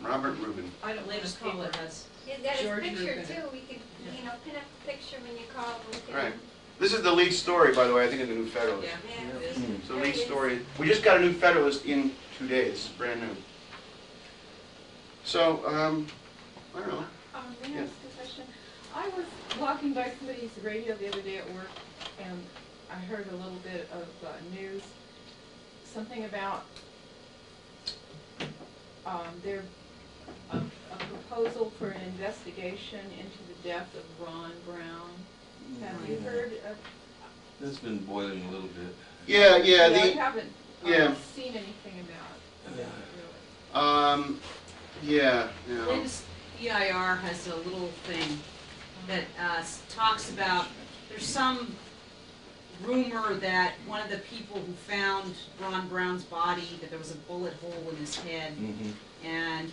A: Robert Rubin.
E: I don't latest call it has.
F: He's got his
D: George
F: picture
D: Rubin.
F: too, we could, pin up the picture when you call him.
A: Right. This is the lead story, by the way, I think, of the New Federalist.
E: Yeah, it is.
A: It's the lead story. We just got a New Federalist in 2 days. It's brand new. So, I don't know.
D: May I ask a question? I was walking by somebody's radio the other day at work, and I heard a little bit of news, something about there a proposal for an investigation into the death of Ron Brown. Have you heard of?
B: That's been boiling a little bit.
A: Yeah,
D: I haven't seen anything about it really.
A: Yeah,
E: Latest EIR has a little thing that talks about, there's some rumor that one of the people who found Ron Brown's body, that there was a bullet hole in his head. And,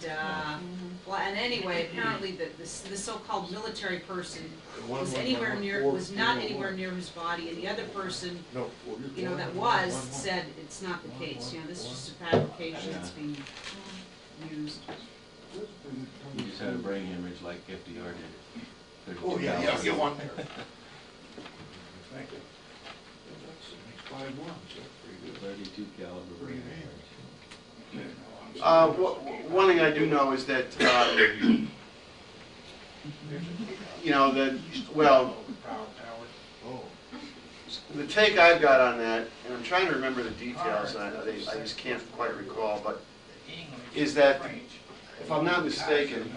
E: well, and anyway, apparently this so-called military person was not anywhere near his body, and the other person, that was, said it's not the case. This is just a fabrication that's being used.
B: You just had a brain hemorrhage like FDR did.
A: Oh, yeah, I'll get one there.
G: Thank you. That's 5 months, that's pretty good.
B: 32 caliber brain hemorrhage.
A: One thing I do know is that, you know, the take I've got on that, and I'm trying to remember the details, and I just can't quite recall, but is that, if I'm not mistaken,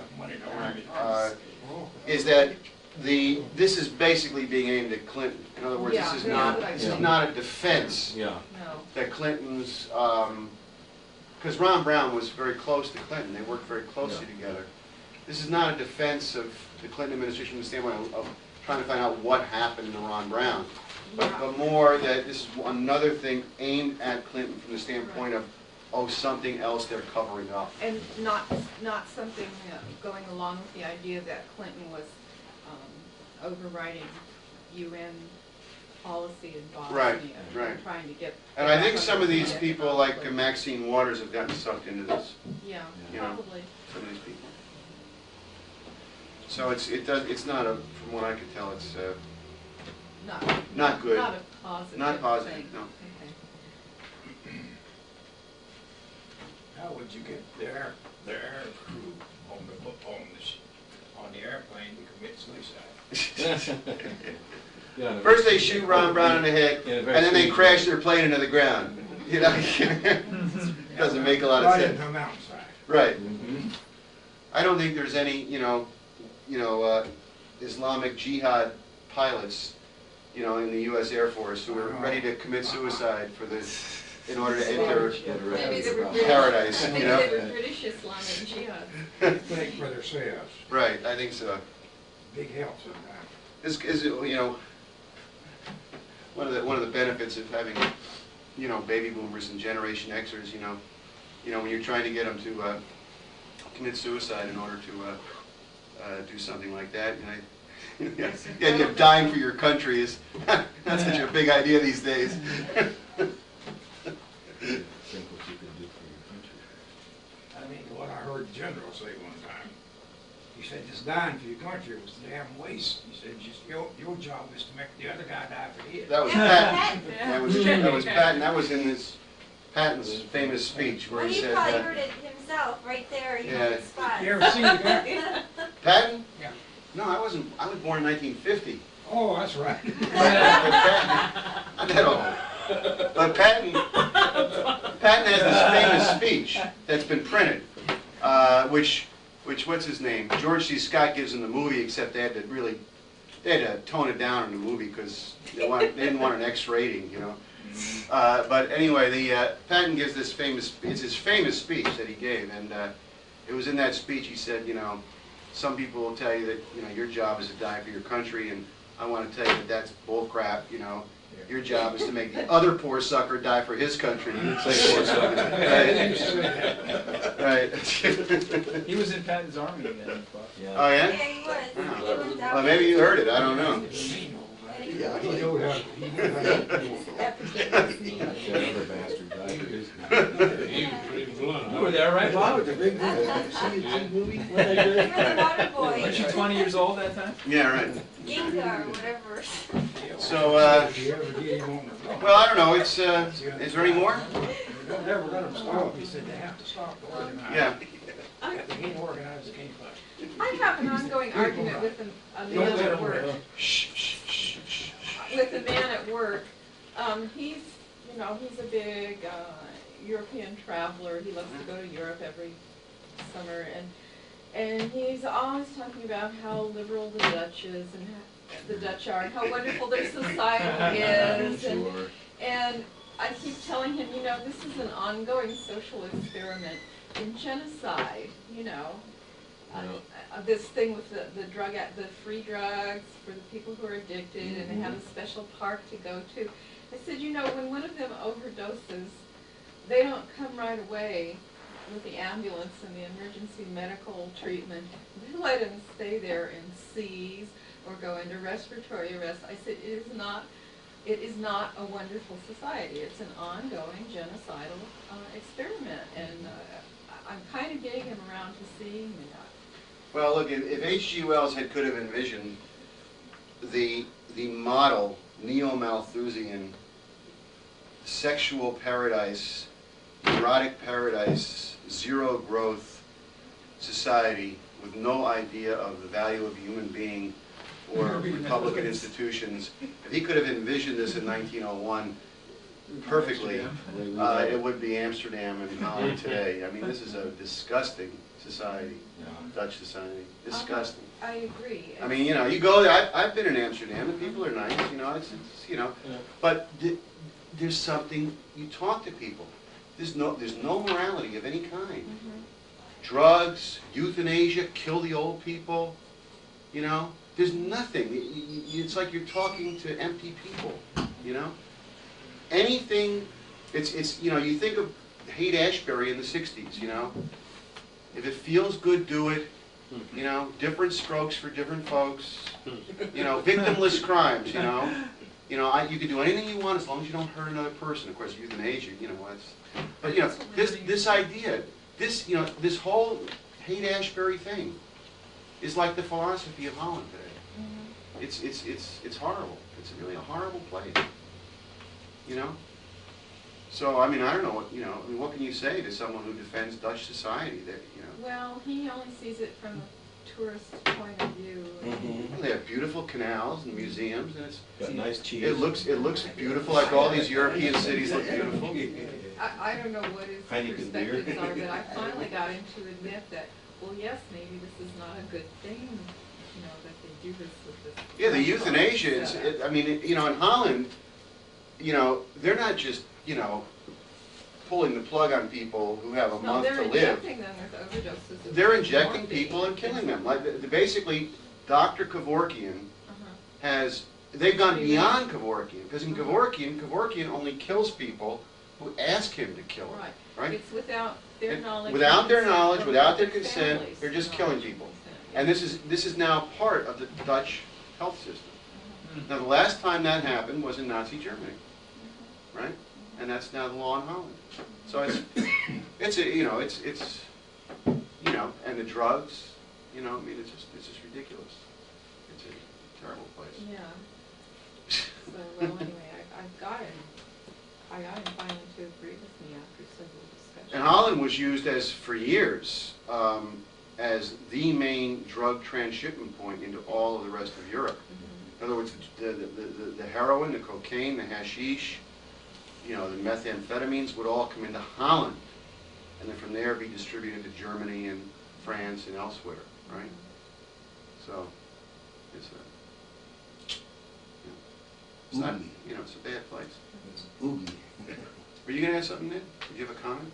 A: is that this is basically being aimed at Clinton. In other words, this is not a defense
B: Yeah.
D: No.
A: that Clinton's, because Ron Brown was very close to Clinton. They worked very closely together. This is not a defense of the Clinton administration from the standpoint of trying to find out what happened to Ron Brown, but more that this is another thing aimed at Clinton from the standpoint of, oh, something else they're covering up.
D: And not something going along with the idea that Clinton was overriding UN policy in Bosnia.
A: Right,
D: and
A: right.
D: Trying to get.
A: And I think some of these people, like Maxine Waters, have gotten sucked into this.
D: Yeah,
A: You know.
D: probably.
A: Some of these people. So it's not a, from what I could tell, it's not good.
D: Not a positive.
A: Not positive,
D: thing.
A: no.
D: Okay.
G: How would you get their air crew on the airplane to commit suicide?
B: Yeah,
A: First they shoot Ron Brown in the head,
B: Yeah,
A: and
B: very
A: then they
B: sweet.
A: crash their plane into the ground. You know, doesn't make a lot of
G: Right
A: sense.
G: into the mountainside.
A: Right.
B: Mhm.
A: I don't think there's any, Islamic Jihad pilots, in the U.S. Air Force who are ready to commit suicide in order to enter
D: Maybe they were British.
A: paradise.
D: Maybe they were British Islamic Jihad.
G: Thank Brother Sayers.
A: Right. I think so.
G: Big help sometimes.
A: This is, one of the benefits of having, baby boomers and Generation Xers, when you're trying to get them to commit suicide in order to do something like that. The idea of dying for your country is not such a big idea these days.
B: Think what you can do for your country.
G: I mean, what I heard the general say one time, he said, just dying for your country was a damn waste. He said, just your job is to make the other guy die for his.
A: That was
F: Yeah,
A: Patton.
D: Yeah.
A: That was Patton. That was in Patton's famous speech where
F: Well,
A: he
F: he
A: said,
F: probably heard it himself right there, on
A: Yeah.
F: the spot.
G: You ever seen the guy?
A: Patton?
G: Yeah.
A: No, I wasn't. I was born in 1950.
G: Oh, that's right.
A: Not that old. But Patton has this famous speech that's been printed, which what's his name? George C. Scott gives in the movie, except they had to tone it down in the movie because they didn't want an X rating, But anyway, Patton gives this it's his famous speech that he gave, and it was in that speech he said, some people will tell you that, your job is to die for your country, and I want to tell you that that's bull crap, Your job is to make the other poor sucker die for his country.
B: Say poor sucker.
A: Right.
C: He was in Patton's army then.
B: Yeah.
A: Oh,
F: Yeah,
A: yeah?
F: he was. He was out
A: Well, maybe you heard it, I don't know.
G: Yeah, he knew how to.
B: That other bastard died for his country.
C: You were there, right, Bob?
F: You're the water boy.
C: Weren't you 20 years old that time?
A: Yeah, right.
F: Inga or whatever.
A: So,
G: If you ever get him on the phone.
A: well, I don't know, is there any more?
G: They're never gonna stop. He said they have to stop to organize.
A: Yeah.
G: If they can't organize, they can't fight.
D: I have an ongoing argument with a man at work.
A: Shh, shh, shh, shh.
D: With a man at work. He's a big European traveler. He loves to go to Europe every summer, and he's always talking about how liberal the Dutch is and the Dutch are, and how wonderful their society is,
B: Sure.
D: and I keep telling him, this is an ongoing social experiment in genocide, this thing with the free drugs for the people who are addicted, and they have a special park to go to. I said, when one of them overdoses, they don't come right away with the ambulance and the emergency medical treatment. They let him stay there and seize or go into respiratory arrest. I said, it is not a wonderful society. It's an ongoing genocidal experiment, and I'm kind of getting him around to seeing that.
A: Well, look, if H.G. Wells could have envisioned the model neo-Malthusian sexual paradise, erotic paradise, zero growth society with no idea of the value of a human being or Republican institutions, if he could have envisioned this in 1901 perfectly, it would be Amsterdam and Holland today. I mean, this is a disgusting society, Dutch society, disgusting.
D: I agree.
A: I mean, you know, you go there. I've been in Amsterdam. The people are nice. You know, it's you know, but there's something. You talk to people. There's no morality of any kind. Drugs, euthanasia, kill the old people. You know, there's nothing. It's like you're talking to empty people. You know, anything. It's you know, you think of Haight-Ashbury in the '60s. You know, if it feels good, do it. You know, different strokes for different folks. You know, victimless crimes. You know, you can do anything you want as long as you don't hurt another person. Of course, euthanasia. You know, but you know, this idea, this you know, this whole Haight-Ashbury thing is like the philosophy of Holland today. It's horrible. It's really a horrible place. You know. So I mean, I don't know what you know. I mean, what can you say to someone who defends Dutch society? That you know.
D: Well, he only sees it from a tourist point of view.
A: Well, they have beautiful canals and museums, and
B: Got nice cheese.
A: it looks beautiful. Like all these European cities look beautiful.
D: I don't know what his
B: Heineken beer.
D: perspectives are, but I finally got him to admit that, well, yes, maybe this is not a good thing, you know, that they do this with this.
A: Yeah, the euthanasia. I mean, you know, in Holland, you know, they're not just you know pulling the plug on people who have a month to live.
D: They're injecting them with overdoses.
A: They're injecting people and killing them. Like basically, Dr. Kevorkian has. They've gone beyond Kevorkian because in Kevorkian only kills people who ask him to kill them. Right.
D: It's without their knowledge.
A: Without their knowledge, without their consent,
D: families'
A: they're just killing
D: knowledge
A: people.
D: and consent,
A: And this is now part of the Dutch health system. Now the last time that happened was in Nazi Germany, right? And that's now the law in Holland. So it's a, you know it's you know, and the drugs, you know, I mean it's just ridiculous. It's a terrible place.
D: Yeah. So well, anyway, I got him finally to agree with me after several discussions.
A: And Holland was used for years as the main drug transshipment point into all of the rest of Europe. In other words, the heroin, the cocaine, the hashish, you know, the methamphetamines would all come into Holland, and then from there be distributed to Germany and France and elsewhere, right? So it's not, you know, it's a bad place.
B: It's boogie.
A: Were you gonna ask something, Ned? Did you have a comment?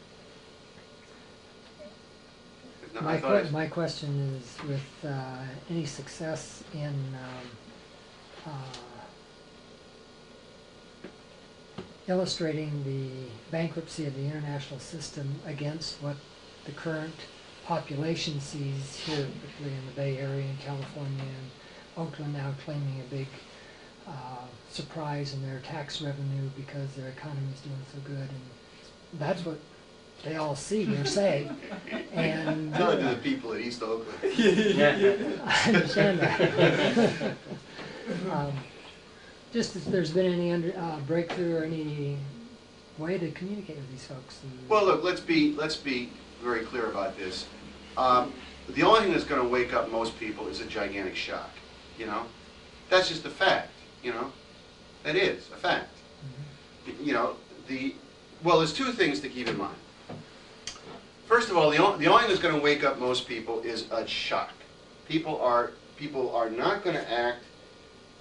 A: If not,
H: My question is, with any success in illustrating the bankruptcy of the international system against what the current population sees here, particularly in the Bay Area in California, and Oakland now claiming a big surprise in their tax revenue because their economy is doing so good, and that's what they all see or say. And
A: tell it to the people at East Oakland.
H: I understand that. Just if there's been any breakthrough or any way to communicate with these folks.
A: Well, look, let's be very clear about this. The only thing that's going to wake up most people is a gigantic shock. You know, that's just a fact. You know, that is a fact. You know, well, there's two things to keep in mind. First of all, the only thing that's going to wake up most people is a shock. People are not going to act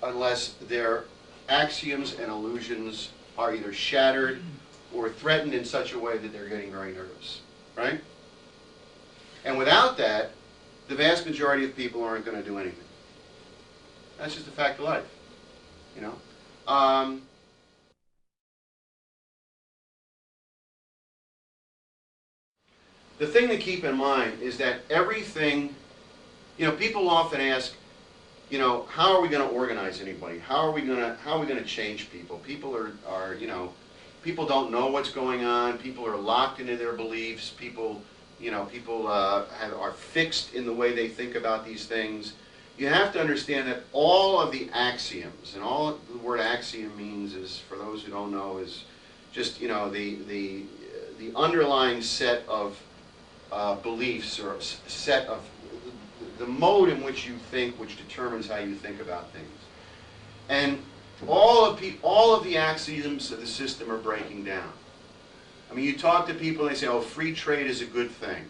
A: unless their axioms and illusions are either shattered or threatened in such a way that they're getting very nervous, right? And without that, the vast majority of people aren't going to do anything. That's just a fact of life, you know. The thing to keep in mind is that everything, you know, people often ask, you know, how are we going to organize anybody? How are we going to change people? People are, you know, people don't know what's going on. People are locked into their beliefs. People you know, people are fixed in the way they think about these things. You have to understand that all of the axioms, and all the word axiom means is, for those who don't know, is just, you know, the underlying set of beliefs, or set of the mode in which you think, which determines how you think about things. And all of the axioms of the system are breaking down. I mean, you talk to people and they say, oh, free trade is a good thing.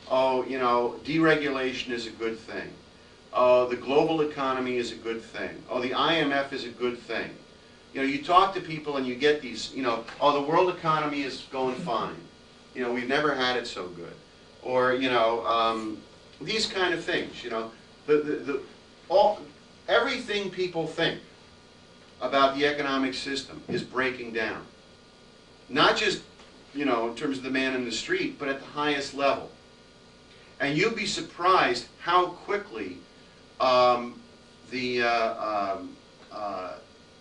A: Oh, you know, deregulation is a good thing. Oh, the global economy is a good thing. Oh, the IMF is a good thing. You know, you talk to people and you get these, you know, oh, the world economy is going fine. You know, we've never had it so good. Or, you know, these kind of things, you know. Everything people think about the economic system is breaking down. Not just, you know, in terms of the man in the street, but at the highest level. And you'd be surprised how quickly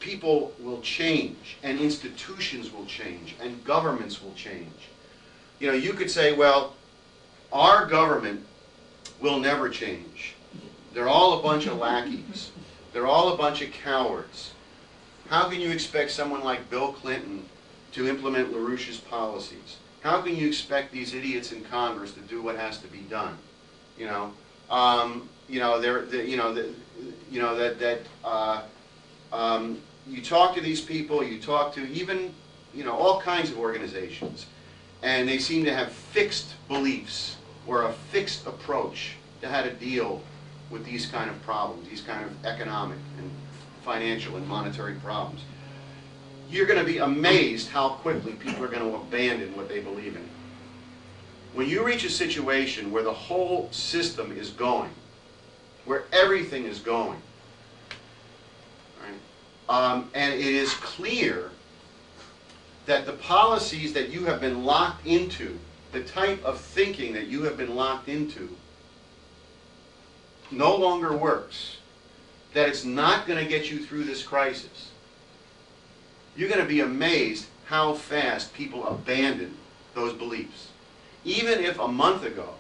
A: people will change, and institutions will change, and governments will change. You know, you could say, well, our government will never change. They're all a bunch of lackeys. They're all a bunch of cowards. How can you expect someone like Bill Clinton to implement LaRouche's policies? How can you expect these idiots in Congress to do what has to be done? You know, you talk to these people, you talk to even, you know, all kinds of organizations, and they seem to have fixed beliefs or a fixed approach to how to deal with these kind of problems, these kind of economic and financial and monetary problems. You're going to be amazed how quickly people are going to abandon what they believe in. When you reach a situation where the whole system is going, where everything is going, right, and it is clear that the policies that you have been locked into, the type of thinking that you have been locked into, no longer works, that it's not going to get you through this crisis, you're going to be amazed how fast people abandon those beliefs. Even if a month ago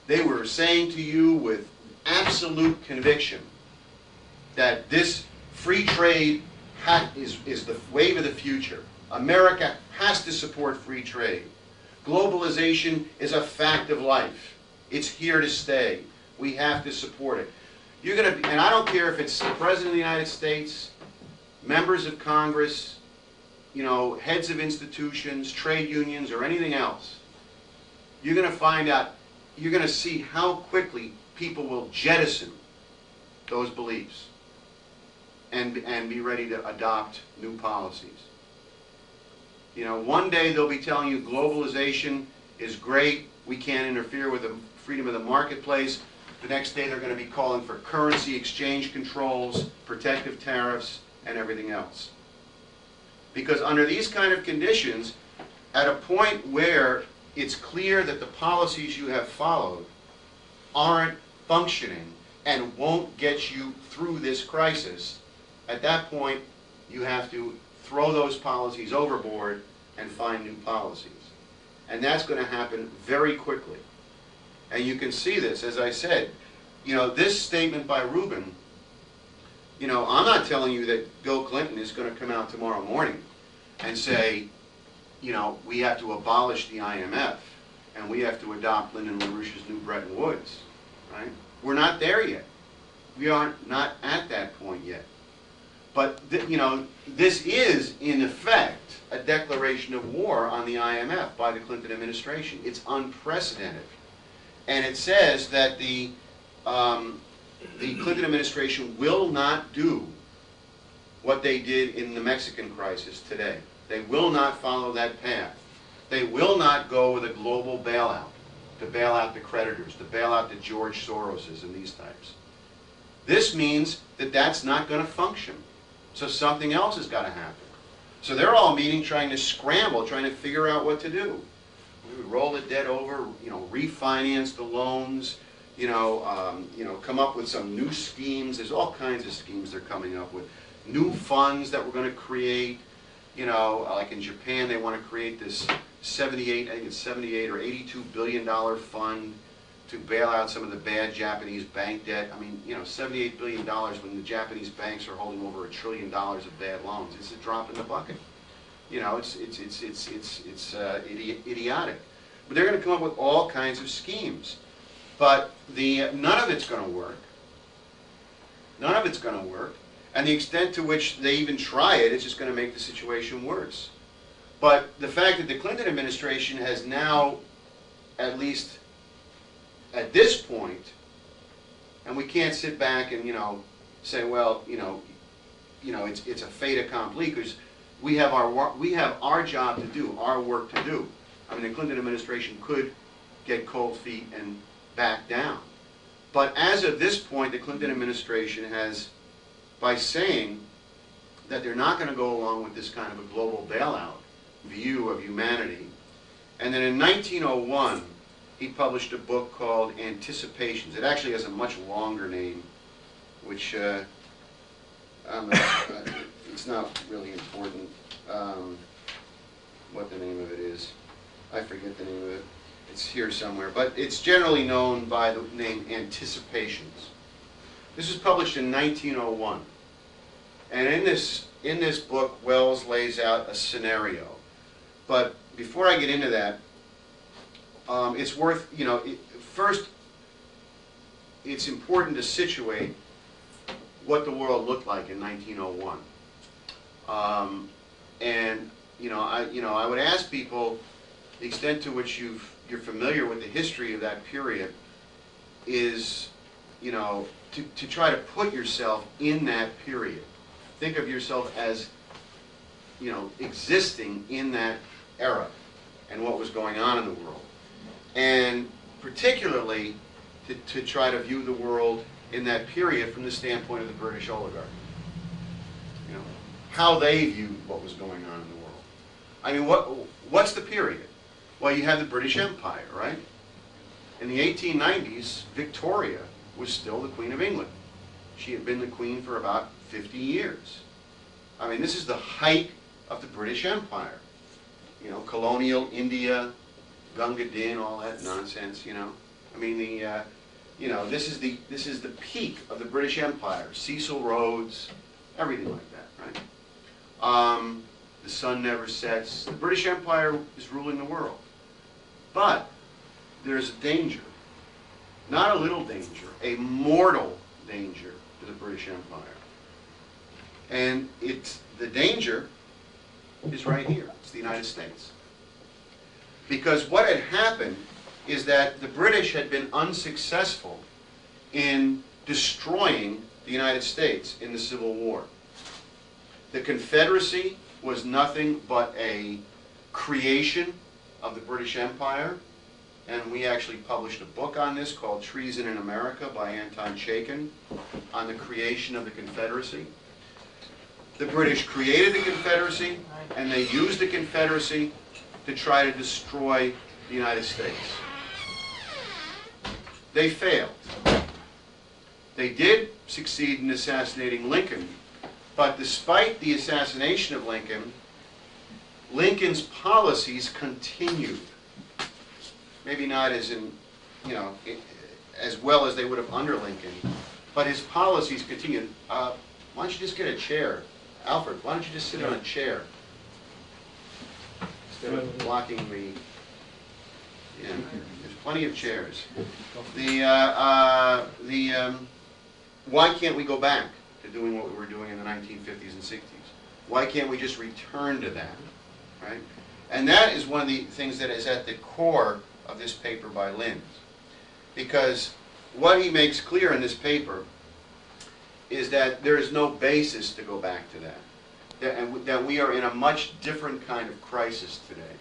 A: they were saying to you with absolute conviction that this free trade is the wave of the future, America has to support free trade, globalization is a fact of life, it's here to stay, we have to support it. You're going to, and I don't care if it's the President of the United States, members of Congress, you know, heads of institutions, trade unions, or anything else, you're going to find out, you're going to see how quickly people will jettison those beliefs and be ready to adopt new policies. You know, one day they'll be telling you globalization is great, we can't interfere with the freedom of the marketplace. The next day they're going to be calling for currency exchange controls, protective tariffs, and everything else. Because under these kind of conditions, at a point where it's clear that the policies you have followed aren't functioning and won't get you through this crisis, at that point you have to throw those policies overboard and find new policies. And that's going to happen very quickly. And you can see this, as I said, you know, this statement by Rubin, you know, I'm not telling you that Bill Clinton is going to come out tomorrow morning and say, you know, we have to abolish the IMF and we have to adopt Lyndon LaRouche's new Bretton Woods, right? We're not there yet. We are not at that point yet. But, you know, this is, in effect, a declaration of war on the IMF by the Clinton administration. It's unprecedented. And it says that the Clinton administration will not do what they did in the Mexican crisis today. They will not follow that path. They will not go with a global bailout to bail out the creditors, to bail out the George Soroses and these types. This means that that's not going to function. So something else has got to happen. So they're all meeting, trying to scramble, trying to figure out what to do. We would roll the debt over, you know, refinance the loans, you know, come up with some new schemes. There's all kinds of schemes they're coming up with. New funds that we're going to create. You know, like in Japan, they want to create this I think it's 78 or 82 billion dollar fund to bail out some of the bad Japanese bank debt. I mean, you know, $78 billion when the Japanese banks are holding over $1 trillion of bad loans. It's a drop in the bucket. You know, it's idiotic. But they're going to come up with all kinds of schemes. But none of it's going to work. None of it's going to work. And the extent to which they even try it, it's just going to make the situation worse. But the fact that the Clinton administration has now, at least at this point, and we can't sit back and, you know, say, well, it's a fait accompli, because we have our job to do, our work to do. I mean, the Clinton administration could get cold feet and back down. But as of this point, the Clinton administration has, by saying that they're not going to go along with this kind of a global bailout view of humanity, and then in 1901, he published a book called Anticipations. It actually has a much longer name, which it's not really important what the name of it is. I forget the name of it. It's here somewhere, but it's generally known by the name Anticipations. This was published in 1901, and in this book, Wells lays out a scenario. But before I get into that, it's worth, first, it's important to situate what the world looked like in 1901. I would ask people the extent to which you're familiar with the history of that period is, to try to put yourself in that period. Think of yourself as, existing in that era and what was going on in the world. And particularly to try to view the world in that period from the standpoint of the British oligarchy. How they viewed what was going on in the world. I mean, what's the period? Well, you had the British Empire, right? In the 1890s, Victoria was still the Queen of England. She had been the Queen for about 50 years. I mean, this is the height of the British Empire. Colonial India, Gunga Din, all that nonsense, I mean, this is the peak of the British Empire. Cecil Rhodes, everything like that, right? The sun never sets. The British Empire is ruling the world. But there's a danger, not a little danger, a mortal danger to the British Empire. And the danger is right here. It's the United States. Because what had happened is that the British had been unsuccessful in destroying the United States in the Civil War. The Confederacy was nothing but a creation of the British Empire, and we actually published a book on this called Treason in America by Anton Chaikin on the creation of the Confederacy. The British created the Confederacy, and they used the Confederacy to try to destroy the United States. They failed. They did succeed in assassinating Lincoln, but despite the assassination of Lincoln, Lincoln's policies continued. Maybe not as as well as they would have under Lincoln, but his policies continued. Why don't you just get a chair? Alfred, why don't you just sit on a chair? Instead of blocking the... Yeah, there's plenty of chairs. Why can't we go back to doing what we were doing in the 1950s and 60s? Why can't we just return to that, right? And that is one of the things that is at the core of this paper by Linz. Because what he makes clear in this paper is that there is no basis to go back to that. And that we are in a much different kind of crisis today.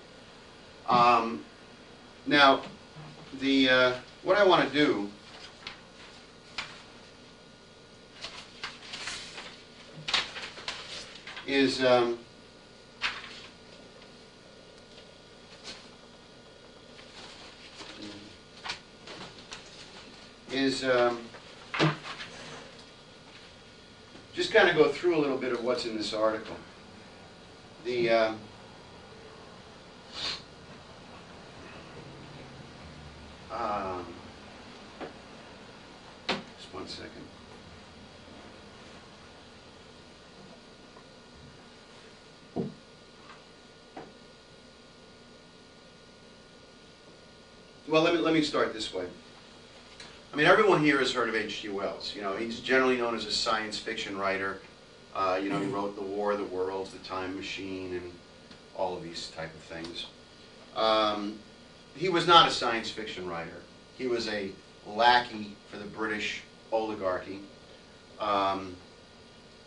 A: Now, what I want to do is just kind of go through a little bit of what's in this article. Just one second. Well, let me start this way. I mean, everyone here has heard of H.G. Wells. You know, he's generally known as a science fiction writer. You know, he wrote The War of the Worlds, The Time Machine, and all of these type of things. He was not a science fiction writer. He was a lackey for the British oligarchy.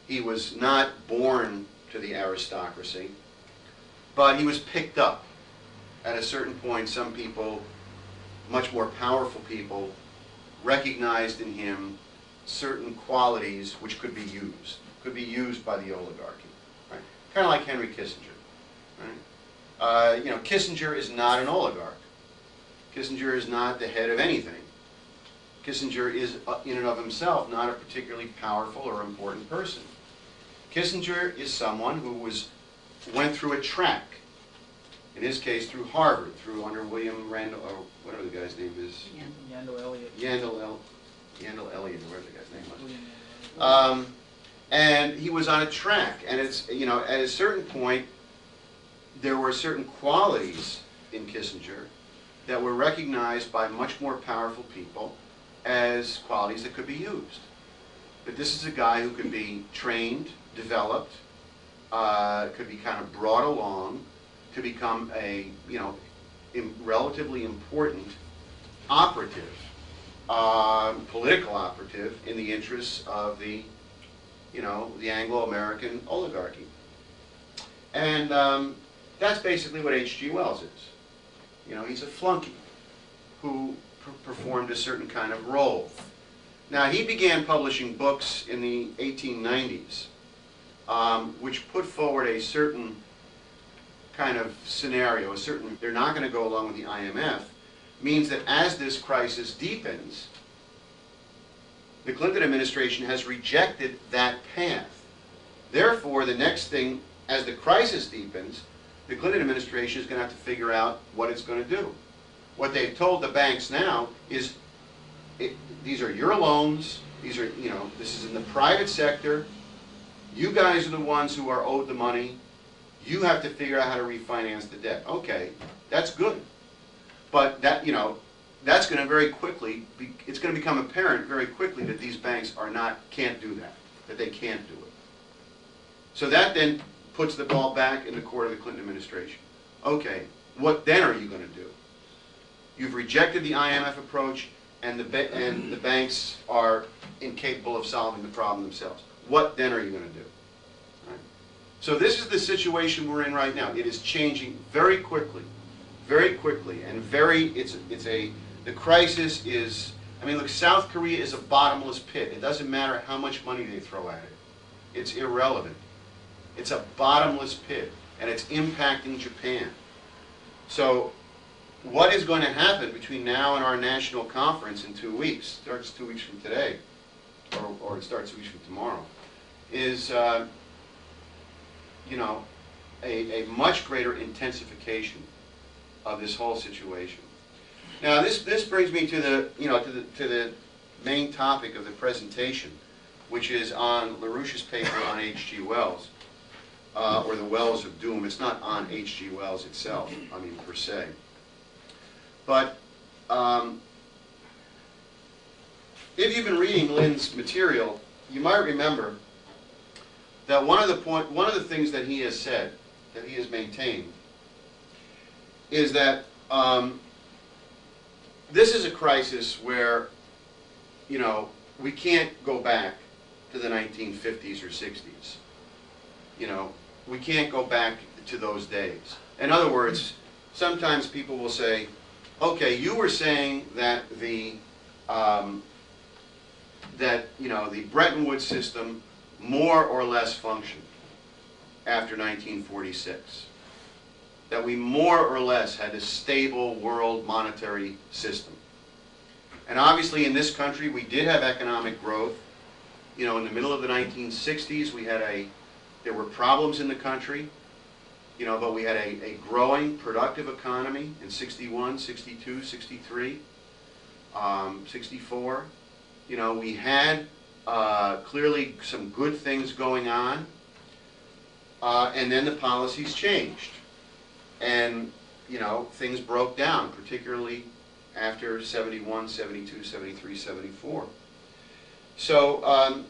A: He was not born to the aristocracy, but he was picked up. At a certain point, some people, much more powerful people, recognized in him certain qualities which could be used by the oligarchy, right? Kind of like Henry Kissinger, right? You know, Kissinger is not an oligarch. Kissinger is not the head of anything. Kissinger is, in and of himself, not a particularly powerful or important person. Kissinger is someone who went through a track. In his case, through Harvard, under William Randall, or whatever the guy's name is.
C: Yandel Elliott.
A: Yandel Elliott, or whatever the guy's name was. And he was on a track, and it's, you know, at a certain point, there were certain qualities in Kissinger that were recognized by much more powerful people as qualities that could be used. But this is a guy who could be trained, developed, could be kind of brought along to become a, you know, relatively important operative, political operative in the interests of the, you know, the Anglo-American oligarchy. And that's basically what H.G. Wells is. You know, he's a flunky who performed a certain kind of role. Now, he began publishing books in the 1890s, which put forward a certain kind of scenario, they're not going to go along with the IMF, means that as this crisis deepens, the Clinton administration has rejected that path. Therefore, the next thing, as the crisis deepens, the Clinton administration is going to have to figure out what it's going to do. What they've told the banks now is, these are your loans, these are, you know, this is in the private sector, you guys are the ones who are owed the money, you have to figure out how to refinance the debt. Okay, that's good. But that, you know, that's going to very quickly, it's going to become apparent very quickly that these banks can't do that they can't do it. So that then puts the ball back in the court of the Clinton administration. Okay, what then are you going to do? You've rejected the IMF approach, and the banks are incapable of solving the problem themselves. What then are you going to do? Right? So this is the situation we're in right now. It is changing very quickly, and the crisis is, I mean, look, South Korea is a bottomless pit. It doesn't matter how much money they throw at it. It's irrelevant. It's a bottomless pit, and it's impacting Japan. So what is going to happen between now and our national conference in 2 weeks, starts 2 weeks from today, or it starts 2 weeks from tomorrow, is, you know, a much greater intensification of this whole situation. Now, this brings me to the, you know, to the main topic of the presentation, which is on LaRouche's paper on H.G. Wells, or the Wells of Doom. It's not on H.G. Wells itself, I mean, per se. But if you've been reading Lynn's material, you might remember that one of the things that he has said, that he has maintained, is that this is a crisis where, you know, we can't go back to the 1950s or 60s. You know, we can't go back to those days. In other words, sometimes people will say, okay, you were saying that the Bretton Woods system more or less functioned after 1946. That we more or less had a stable world monetary system. And obviously in this country we did have economic growth. You know, in the middle of the 1960s there were problems in the country, you know, but we had a growing, productive economy in 61, 62, 63. 64. You know, we had clearly some good things going on, and then the policies changed. And, you know, things broke down, particularly after 71, 72, 73, 74. So